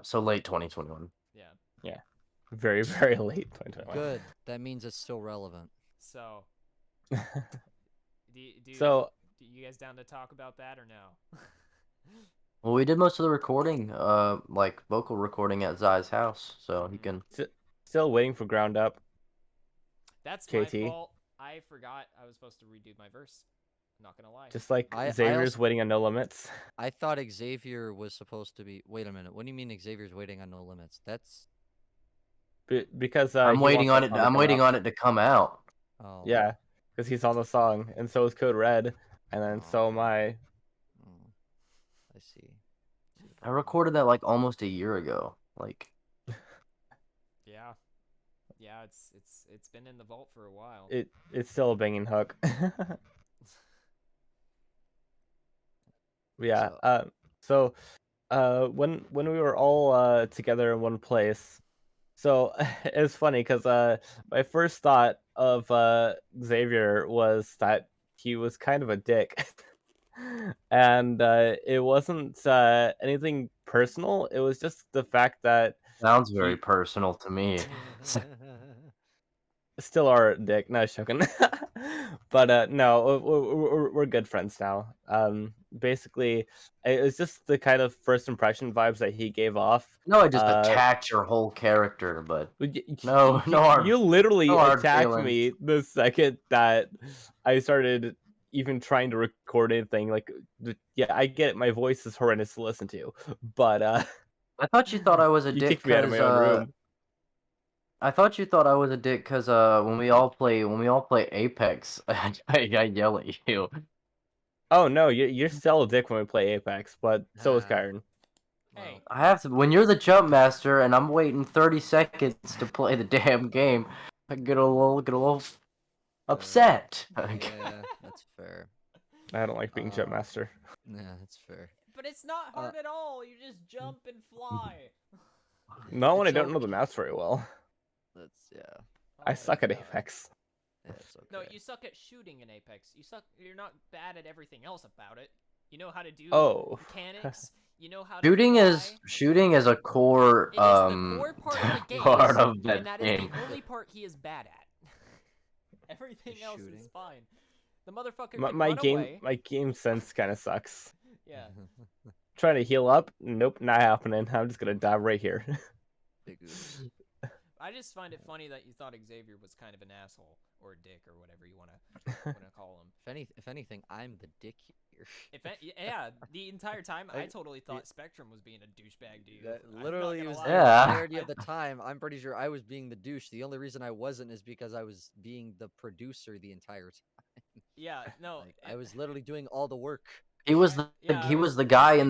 So late 2021. Yeah. Yeah. Very, very late 2021. good. That means it's still relevant. So, do you guys down to talk about that or no? Well, we did most of the recording, like vocal recording at Zai's house, so he can. Still waiting for Ground Up. That's KT. my fault. I forgot I was supposed to redo my verse. I'm not gonna lie. Just like I Xavier's also- waiting on No Limits. I thought Xavier was supposed to be. Wait a minute. What do you mean Xavier's waiting on No Limits? That's. Because I'm he waiting wants on that it. song to I'm come waiting out. on it to come out. Oh. Yeah, because he's on the song, and so is Code Red, and then so am I. Oh, I see. I recorded that like almost a year ago. Like, Yeah. Yeah, it's been in the vault for a while. It's still a banging hook. Yeah. So when we were all together in one place, so it's funny because my first thought of Xavier was that he was kind of a dick. And it wasn't anything personal. It was just the fact that sounds very he personal to me. still are a dick. No, joking. But no, we're good friends now. Basically, it was just the kind of first impression vibes that he gave off. No, I just attacked your whole character, but no You hard. literally no hard attacked feelings. me the second that I started even trying to record anything. Like, yeah, I get it, my voice is horrendous to listen to, but I thought you thought I was a you dick kicked me out of my own room. I thought you thought I was a dick because when we all play Apex, I yell at you. Oh no, you're still a dick when we play Apex, but so is Kyron. Hey, I have to. When you're the jump master and I'm waiting 30 seconds to play the damn game, I get a little upset. Yeah, that's fair. I don't like being jump master. Yeah, that's fair. but it's not hard at all. You just jump and fly. Not when I It's don't know the maps very well. That's yeah. I Oh, suck at God. Apex. Yeah, it's okay. No, you suck at shooting in Apex. You're not bad at everything else about it. You know how to do mechanics. You know how to Shooting is a core It is the core part of the game, part of that and that game. is the only part he is bad at. Everything else is shooting? fine. The motherfucker My, can my run game away. my game sense kind of sucks. Yeah. Trying to heal up? Nope, not happening. I'm just gonna die right here. Big oops. I just find it funny that you thought Xavier was kind of an asshole or a dick or whatever you wanna call him. If anything, I'm the dick here. Yeah, the entire time I totally thought Spectrum was being a douchebag dude. That I'm not literally gonna was lie. the Yeah. entirety of the time. I'm pretty sure I was being the douche. The only reason I wasn't is because I was being the producer the entire time. Yeah, no. Like, I was literally doing all the work. He was the Yeah, he I was the guy in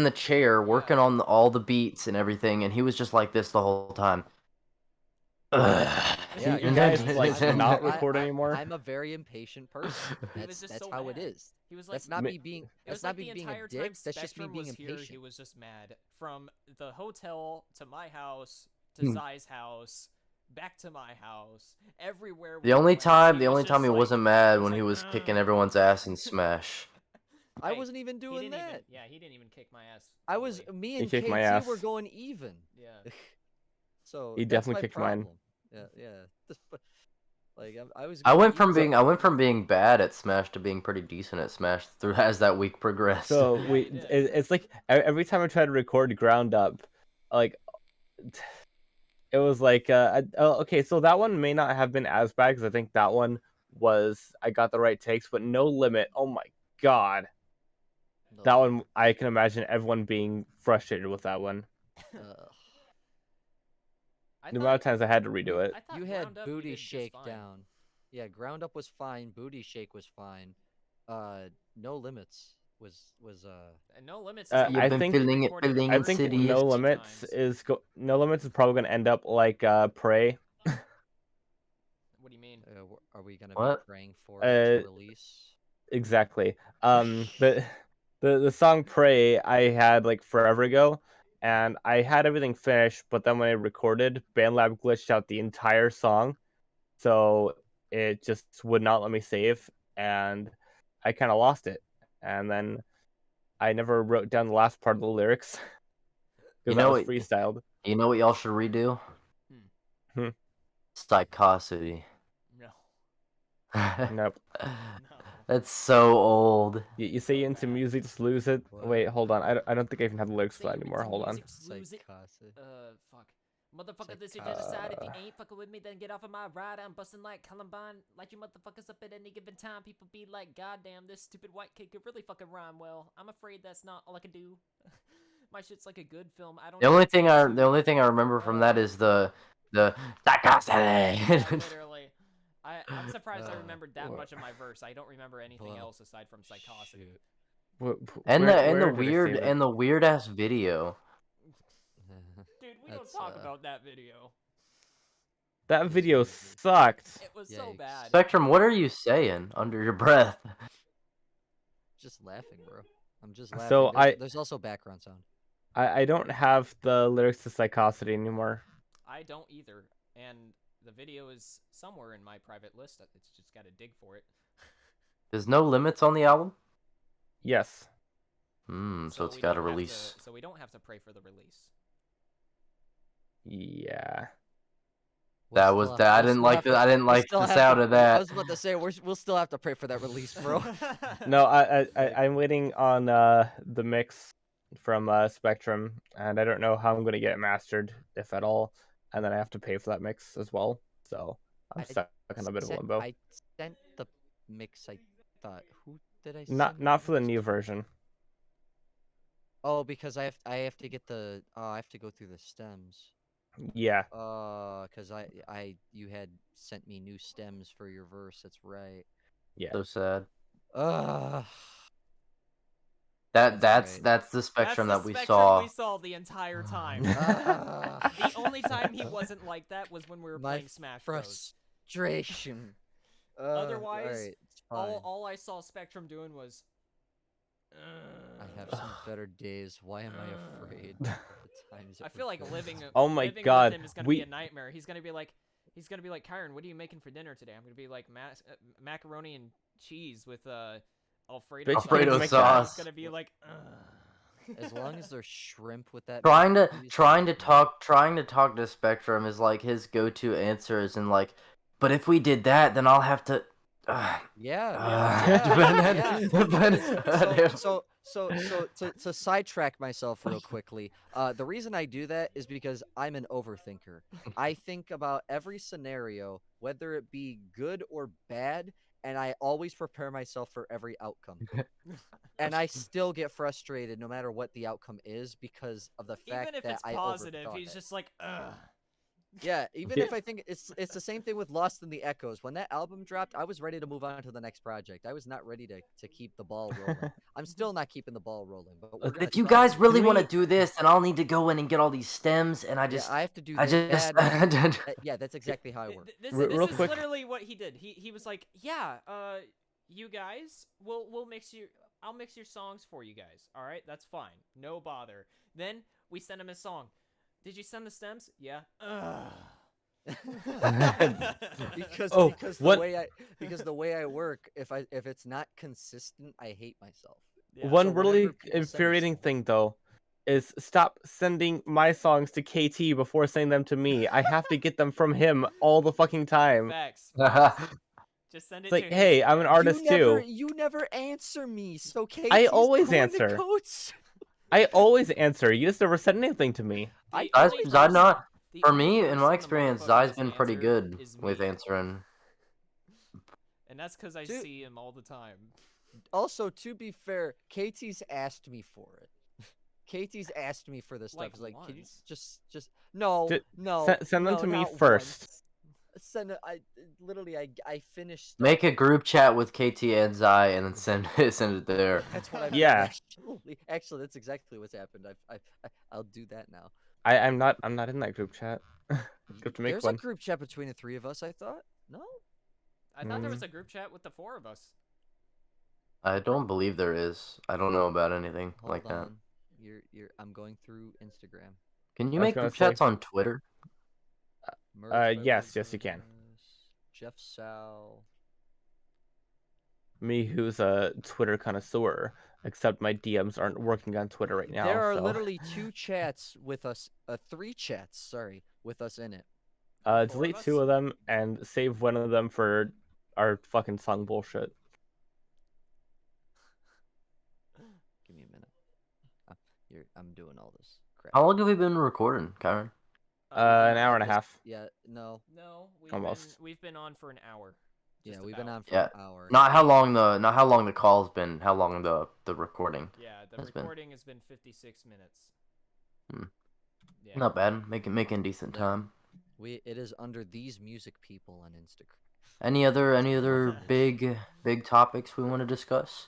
the chair working on all the beats and everything, and he was just like this the whole time. Ugh. Yeah, you And guys then- like I'm- not I- record anymore? I'm a very impatient person. He was That's just so how it mad. is. He was like, That's not Mi- me being. it That's was not like me the being a entire dick. time That's just me Spectrum being was here, impatient. he was just mad. From the hotel to my house to Hmm. Zai's house, back to my house, everywhere. The we only went, time, he the was only time just he like- wasn't mad was when he like, was kicking "Ugh." everyone's ass in Smash. I Hey, wasn't even he doing didn't that. even. Yeah, he didn't even kick my ass. I was. fully. Me He and kicked my KT were ass. going even. Yeah. So He that's definitely my kicked mine. problem. Yeah. Like I was. I going went from even. being bad at Smash to being pretty decent at Smash through as that week progressed. So Yeah, we, you did. it's like every time I try to record ground up, like it was like, okay, so that one may not have been as bad because I think that one I got the right takes, but No Limit, oh my god, that one I can imagine everyone being frustrated with that one. I The thought- amount of times I had to redo it. I thought You had Ground Up, you booty did just shake fine. down. Yeah, ground up was fine. Booty shake was fine. No limits was And No Limits. Uh, is I like been think- feeling it, recorded feeling I it, think city No is- Limits times. No Limits is probably gonna end up like Prey. What do you mean? are we gonna What? be praying for it to Uh, release? Exactly. The song Pray I had like forever ago, and I had everything finished, but then when I recorded, BandLab glitched out the entire song, so it just would not let me save, and I kind of lost it. And then I never wrote down the last part of the lyrics You because that know was what? freestyled. You know what y'all should redo? Hmm. Psychosity. No. Nope. That's so old. You say So into bad. music, just lose it. What? Wait, hold on. I don't think I even have the lyrics for Say that you anymore. into Hold on. music, just lose it. Psychosis. Fuck. Motherfucker, this is Psycho- the other side. If you ain't fucking with me, then get off of my ride. I'm busting like Columbine. Like you motherfuckers up at any given time. People be like, goddamn, this stupid white kid could really fucking rhyme well. I'm afraid that's not all I can do. My shit's like a good film. I don't The only even thing take I it the only thing I remember from that is the psychosity. Yeah, literally. I'm surprised I remembered that what? much of my verse. I don't remember anything Well, else aside from Psychosity. shoot. and Where the did I weird save it? and the weird ass video. Dude, we don't That's, talk about that video. That video weird. sucked. It was so Yikes. bad. Spectrum, what are you saying under your breath? Just laughing, bro. I'm just laughing. So there's also background sound. I don't have the lyrics to Psychosity anymore. I don't either. And the video is somewhere in my private list. It's just got to dig for it. There's no limits on the album. Yes. So it's we got don't to have release. So we don't have to pray for the release. Yeah. That was that. I didn't like the. I didn't like the sound of I that. was about to say we'll still have to pray for that release, bro. No, I'm waiting on the mix from Spectrum, and I don't know how I'm gonna get it mastered, if at all. And then I have to pay for that mix as well. So I'm I stuck in a bit of sent- limbo. I sent the mix. I thought, who did I? Not send not for the mix new to? version. Oh, because I have to get the. I have to go through the stems. Yeah. Because you had sent me new stems for your verse. That's right. Yeah. So sad. Ugh. That's right. that's the spectrum That's that the we spectrum saw. we saw the entire time. Ah. The only time he wasn't like that was when we were My playing Smash Bros. frustration. Otherwise, alright, it's fine. all I saw Spectrum doing was. I have some better days. Why am I afraid? of the times that I we're feel like going living. through? Oh my living God, with him is gonna we- be a nightmare. He's gonna be like, Kyron, what are you making for dinner today? I'm gonna be like, macaroni and cheese with Alfredo. Bitch, sauce. Alfredo He's sauce. gonna be like, As long as there's shrimp with that. Trying mac to and cheese, trying to I'm fine. talk to Spectrum is like his go-to answers, and like, but if we did that, then I'll have to. Yeah. But- So to sidetrack myself real quickly, the reason I do that is because I'm an overthinker. I think about every scenario, whether it be good or bad, and I always prepare myself for every outcome. And I still get frustrated no matter what the outcome is because of the fact even if that it's I positive, overthought he's it. just like, ugh. Yeah, even Yeah. if I think it's the same thing with Lost in the Echoes. When that album dropped, I was ready to move on to the next project. I was not ready to keep the ball rolling. I'm still not keeping the ball rolling, but we're gonna If you try guys to. really Can want to we do this, then I'll need to go in and get all these stems, and Yeah, I have to do I that. just, Yeah, that's exactly how I work. This Real this is quick. literally what he did. He was like, yeah, you guys, we'll mix your I'll mix your songs for you guys. All right, that's fine, no bother. Then we send him a song. Did you send the stems? Yeah. Ugh. because Oh, because what- the way I work, if it's not consistent, I hate myself. Yeah. One So really whenever people send me infuriating stuff- thing though is stop sending my songs to KT before sending them to me. I have to get them from him all the fucking time. Facts. Just send it It's like, to hey, his I'm an account. artist too. You never answer me. So KT's I always doing answer. the codes. I always answer. You just never said anything to me. The I only always Zai person- not the for only me in person my the experience. motherfucker Zai's doesn't been pretty answer good is with me. answering. And that's because I Dude. see him all the time. Also, to be fair, KT's asked me for it. KT's asked me for this stuff. Like It's like, can you once. just no, Ju- no, send them no, to me not first. once. Send it. I finished. Stuff. Make a group chat with KT and Zai, and then send it there. That's what I've Yeah. done, actually, that's exactly what's happened. I'll do that now. I'm not in that group chat. You have to make There's one. a group chat between the three of us. I thought no. I thought there was a group chat with the four of us. I don't believe there is. I don't know about anything Hold like that. on. I'm going through Instagram. Can you I was make gonna group chats say- on Twitter? Yes, you can. Jeff Sal. Me, who's a Twitter connoisseur, except my DMs aren't working on Twitter right now. There are so. literally two chats with us. Three chats. Sorry, with us in it. Four of Delete us? 2 of them and save one of them for our fucking song bullshit. Give me a minute. I'm doing all this crap. How long have we been recording, Kyron? An hour and a half. Yeah. No. No, Almost. we've been on for an hour. Yeah, Just we've been about. on for Yeah. an hour. Not how long the call's been. How long the recording? Yeah, the has been. recording has been 56 minutes. Hmm. Yeah. Not bad. Making decent time. It is under these music people on Instagram. Any other big topics we want to discuss?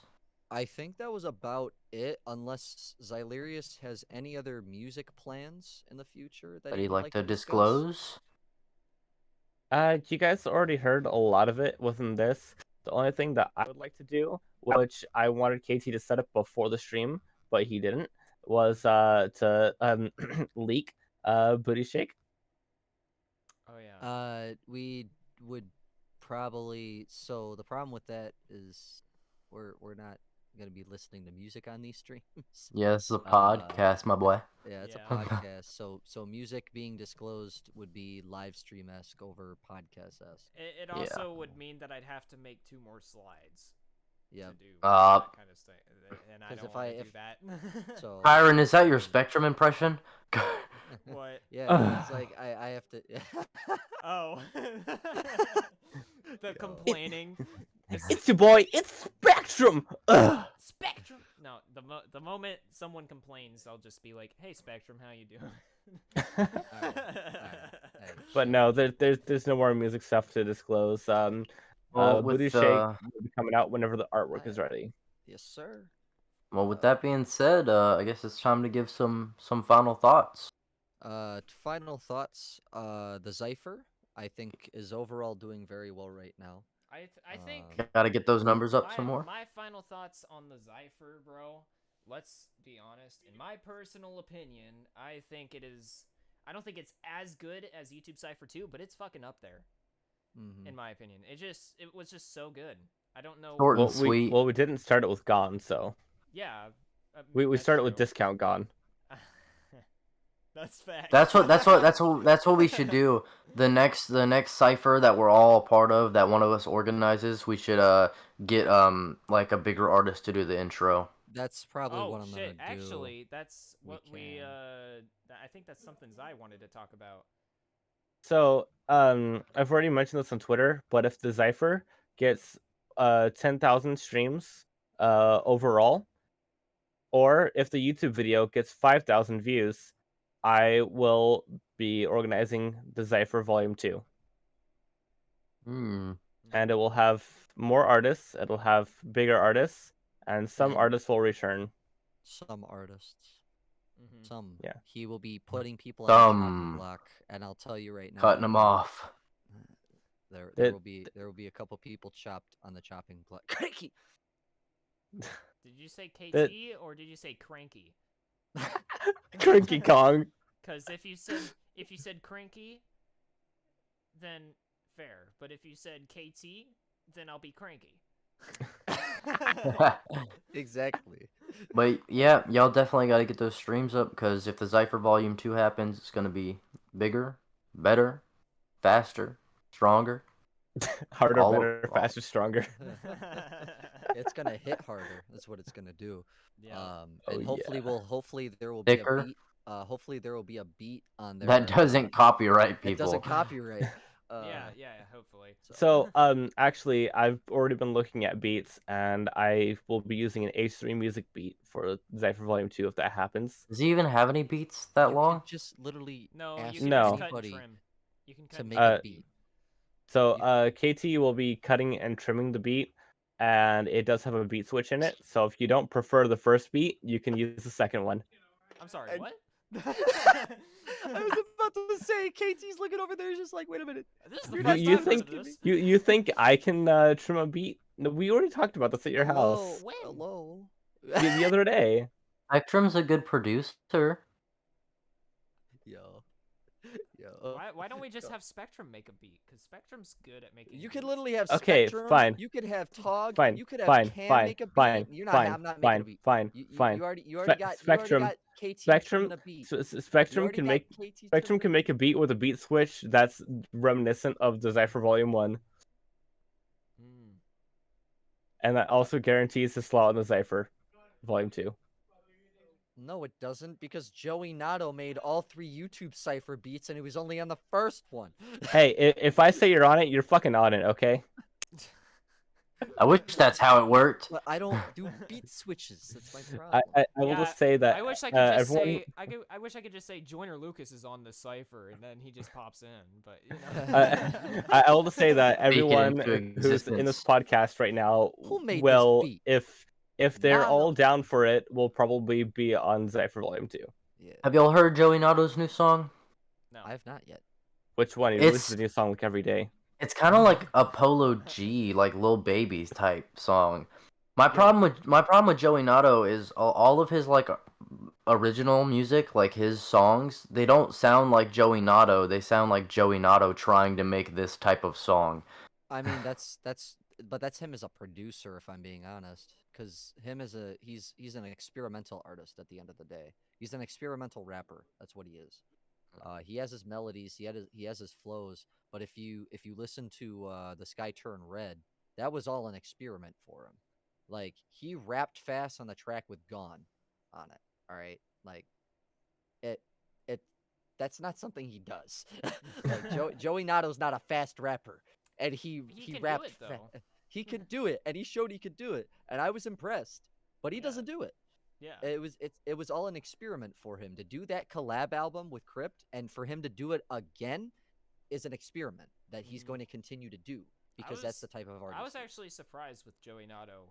I think that was about it, unless Xylerius has any other music plans in the future that That he'd you'd like to discuss. disclose? You guys already heard a lot of it within this. The only thing that I would like to do, which I wanted KT to set up before the stream, but he didn't, was to leak Booty Shake. Oh yeah. We would probably. So the problem with that is we're not gonna be listening to music on these streams. Yeah, this is a podcast, my boy. Yeah, it's Yeah. a podcast. So music being disclosed would be live stream esque over podcast esque. It Yeah. also would mean that I'd have to make 2 more slides Yeah. to do Uh, that kind of stuff, and I 'Cause don't if want I- to if- do that. So Kyron, is that your Spectrum impression? What? yeah, it's like I have to. Oh. The complaining. It's your boy, it's Spectrum! Ugh. Spectrum. No, the moment someone complains, I'll just be like, "Hey, Spectrum, how you doing?" Hey. But no, there's no more music stuff to disclose. Well, Booty with Shake will be coming out whenever the artwork is ready. Yes, sir. that being said, I guess it's time to give some final thoughts. Final thoughts. The Xypher, I think, is overall doing very well right now. I think Got to get those numbers up my, some more. My final thoughts on the Xypher, bro. Let's be honest. In my personal opinion, I think it is. I don't think it's as good as YouTube Cypher 2, but it's fucking up there. Mm-hmm. In my opinion, it was just so good. I don't know. Short and Well, sweet. we didn't start it with Gone, so Yeah. we that's started with true. Discount Gone. That's fact. That's what we should do. The next cipher that we're all a part of, that one of us organizes, we should get like a bigger artist to do the intro. That's probably Oh what I'm shit! gonna do. Actually, that's We what we can. I think that's something Zai wanted to talk about. So, I've already mentioned this on Twitter, but if the Xypher gets 10,000 streams overall, or if the YouTube video gets 5,000 views, I will be organizing the Xypher Volume 2. Hmm. And it will have more artists, it'll have bigger artists, and some And artists will return. some artists. Mm-hmm. Some. Yeah. He will be putting people on the chopping Some block, and I'll tell you right now. cutting them off. There It- will be a couple people chopped on the chopping block. Cranky. Did you say KT That- or did you say cranky? Cranky Kong. Because if you said cranky, then fair. But if you said KT, then I'll be cranky. Exactly. But yeah, y'all definitely got to get those streams up because if the Xypher Volume 2 happens, it's going to be bigger, better, faster, stronger. Harder, All- better, all- faster, stronger. It's gonna hit harder. That's what it's gonna do. Yeah. And Oh, hopefully yeah. hopefully there will be Thicker. a beat. Hopefully there will be a beat on there. That doesn't copyright It doesn't people. copyright. Yeah, hopefully. So, actually, I've already been looking at beats, and I will be using an H3 music beat for Xypher Volume 2 if that happens. Does he even have any beats that you long? could just literally No, ask you can No. just cut and anybody trim. You can cut to and make trim a Uh, beat. So, KT will be cutting and trimming the beat, and it does have a beat switch in it. So, if you don't prefer the first beat, you can use the second one. I'm sorry, And- what? I was about to say, KT's looking over there, just like, wait a minute. This is the You're first not time giving I've heard this of to this. You think I can trim a beat? No, we already talked about this at your house When? Hello. the other day. Spectrum's a good producer. Yo. Why don't we just have Spectrum make a beat? Because Spectrum's good at making. You could beats. literally have Okay, Spectrum. fine. You could have Tog. Fine, You could have fine, Cam fine, make a beat. fine, You're not. fine, I'm not making fine, a beat. fine, You already got. Spectrum, You already got KT Spectrum, trimming a beat. You Spectrum already can got make KT Spectrum trimming can make a beat with a beat switch that's reminiscent of the Xypher Volume 1, Hmm. and that also guarantees his slot in the Xypher Volume 2. No, it doesn't, because Joey Nato made all 3 YouTube Cypher beats, and he was only on the first one. Hey, if I say you're on it, you're fucking on it, okay? I wish that's how it worked. But I don't do beat switches. That's my I, problem. I, I will Yeah, just say that I wish I could just everyone, say I wish I could just say Joiner Lucas is on the cipher and then he just pops in, but you know. I will just say that Speak it everyone into who's in this existence. podcast right now Who made this will, beat? if they're all Nato. down for it, will probably be on Xypher Volume 2. Yeah, Have y'all heard Joey Nato's new song? No. I have not yet. Which one? He It's- releases a new song like every day. It's kind of like a Polo G, like Lil Baby's type song. My problem with Joey Nato is all of his like original music, like his songs, they don't sound like Joey Nato. They sound like Joey Nato trying to make this type of song. I mean, but that's him as a producer, if I'm being honest. Because him as he's an experimental artist at the end of the day. He's an experimental rapper. That's what he is. He has his melodies. He has his flows. But if you listen to the Sky Turn Red, that was all an experiment for him. Like, he rapped fast on the track with Gone on it. All right, like it that's not something he does. Like, Joey Nato's not a fast rapper, and he He can do rapped it, though. He could do it, and he showed he could do it, and I was impressed. But he Yeah. doesn't do it. Yeah. It was all an experiment for him to do that collab album with Crypt, and for him to do it again is an experiment that he's Mhm. going to continue to do, because that's the type of artist. I was he is. actually surprised with Joey Nato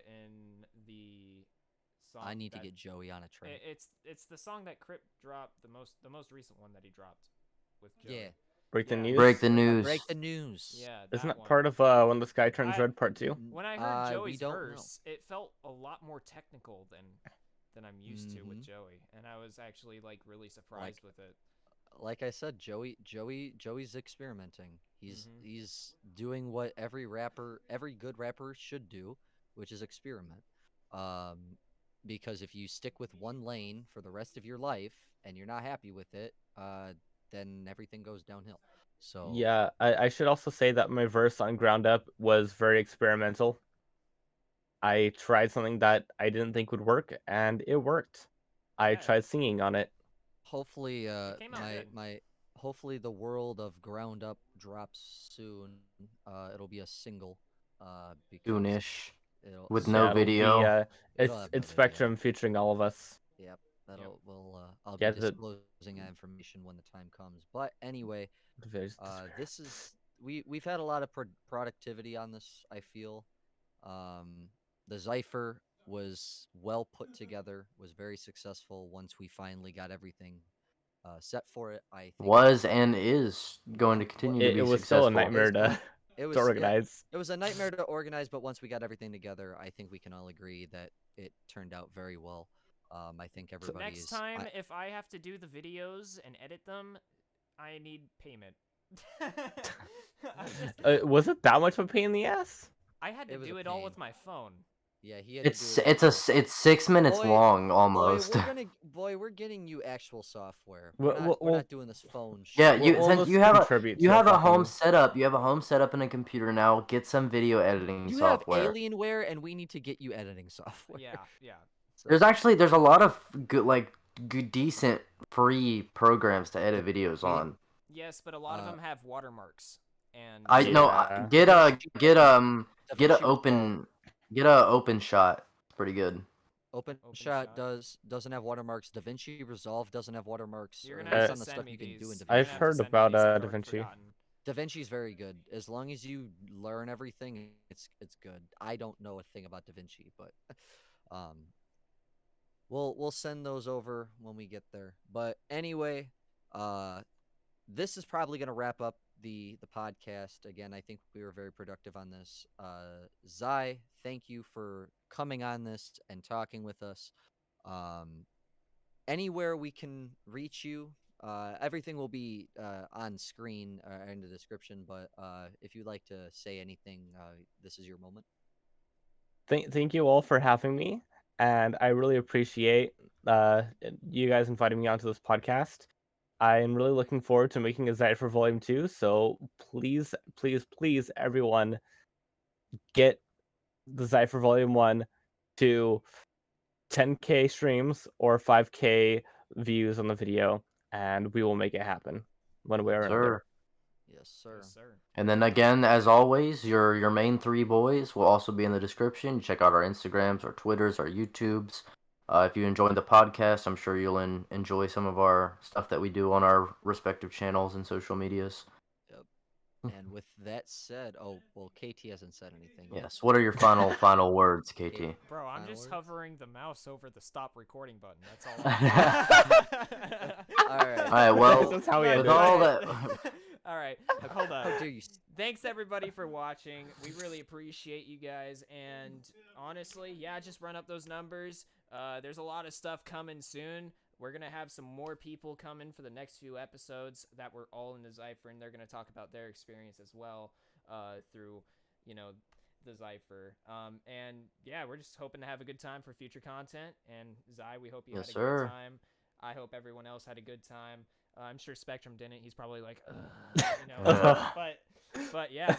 in the song. I need to that- get Joey on a train. It's the song that Crip dropped, the most recent one that he dropped with Joey. Yeah, Break the Yeah. news. Break the news. break the news. Yeah, Isn't that one. part of When the Sky Turns I- Red Part 2? When I heard We Joey's don't know. verse, it felt a lot more technical than I'm used to with Mhm. Joey, and I was actually like really surprised with it. Like I said, Joey's experimenting. Mhm. He's doing what every good rapper should do, which is experiment. Because if you stick with one lane for the rest of your life and you're not happy with it, then everything goes downhill. So Yeah, I should also say that my verse on Ground Up was very experimental. I tried something that I didn't think would work, and it worked. I Yeah. tried singing on it. hopefully, came out good. hopefully the world of Ground Up drops soon. It'll be a single. Because Soonish. it'll With so- no Yeah, it'll be, video. It'll it's have no video. Spectrum featuring all of us. Yep. I'll be Yeah, disclosing that information when the time comes. But anyway, this is we've had a lot of productivity on this. I feel, the Xypher was well put together, was very successful once we finally got everything set for it. I think Was and is going to continue to it be was still a successful. nightmare to it to was organize. it was a nightmare to organize, but once we got everything together, I think we can all agree that it turned out very well. I think So everybody next is. time, if I have to do the videos and edit them, I need payment. I'm just kidding. Was it that much of a pain in the ass? I had to It was do a it all pain. with my phone. Yeah, he had to do It's it. it's 6 minutes Boy, long boy, almost. we're getting you actual software. We'll, We're we'll, not doing this phone shit. Yeah, we'll, we'll since just contribute you to have a home fucking. setup, you have a home setup and a computer now. Get some video editing You have software. Alienware, and we need to get you editing software. Yeah. So, There's a lot of good decent free programs to edit videos we- on. Yes, but a lot of Uh, them have watermarks. And I know. Yeah. Get DaVinci open get a open shot. Pretty good. OpenShot OpenShot. doesn't have watermarks. DaVinci Resolve doesn't have watermarks. You're Or gonna at have least to on the send stuff me you can these. do in You're DaVinci. I've gonna have to heard send me about these. I've already DaVinci. forgotten. DaVinci's very good. As long as you learn everything, it's good. I don't know a thing about DaVinci, but um, we'll send those over when we get there. But anyway, this is probably gonna wrap up the podcast. Again, I think we were very productive on this. Zai, thank you for coming on this and talking with us. Um, Anywhere we can reach you, everything will be on screen in the description. But if you'd like to say anything, this is your moment. Thank you all for having me, and I really appreciate you guys inviting me onto this podcast. I am really looking forward to making a Xypher Volume 2, so please, please, please, everyone, get the Xypher Volume 1 to 10K streams or 5K views on the video, and we will make it happen one way or another. Sure. Yes, sir. Yes, sir. And then again, as always, your main three boys will also be in the description. Check out our Instagrams, our Twitters, our YouTubes. If you enjoyed the podcast, I'm sure you'll enjoy some of our stuff that we do on our respective channels and social medias. And with that said, oh well, KT hasn't said anything yet. Yes. What are your final words, KT? Bro, I'm Final just words? hovering the mouse over the stop recording button. That's all. All right. All right. Well, That's how we with ended all it. that. All right, hold How up. dare you? Thanks everybody for watching. We really appreciate you guys. And honestly, yeah, just run up those numbers. There's a lot of stuff coming soon. We're gonna have some more people coming for the next few episodes that were all in the Xypher, and they're gonna talk about their experience as well through, the Xypher. And yeah, we're just hoping to have a good time for future content. And Zai, we hope you Yes, had a sir. good time. I hope everyone else had a good time. I'm sure Spectrum didn't. He's probably like, but yeah,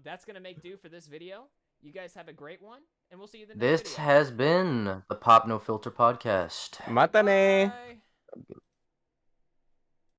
that's gonna make do for this video. You guys have a great one, and we'll see you in the next This video. has been the Pop No Filter podcast. Matane! Bye.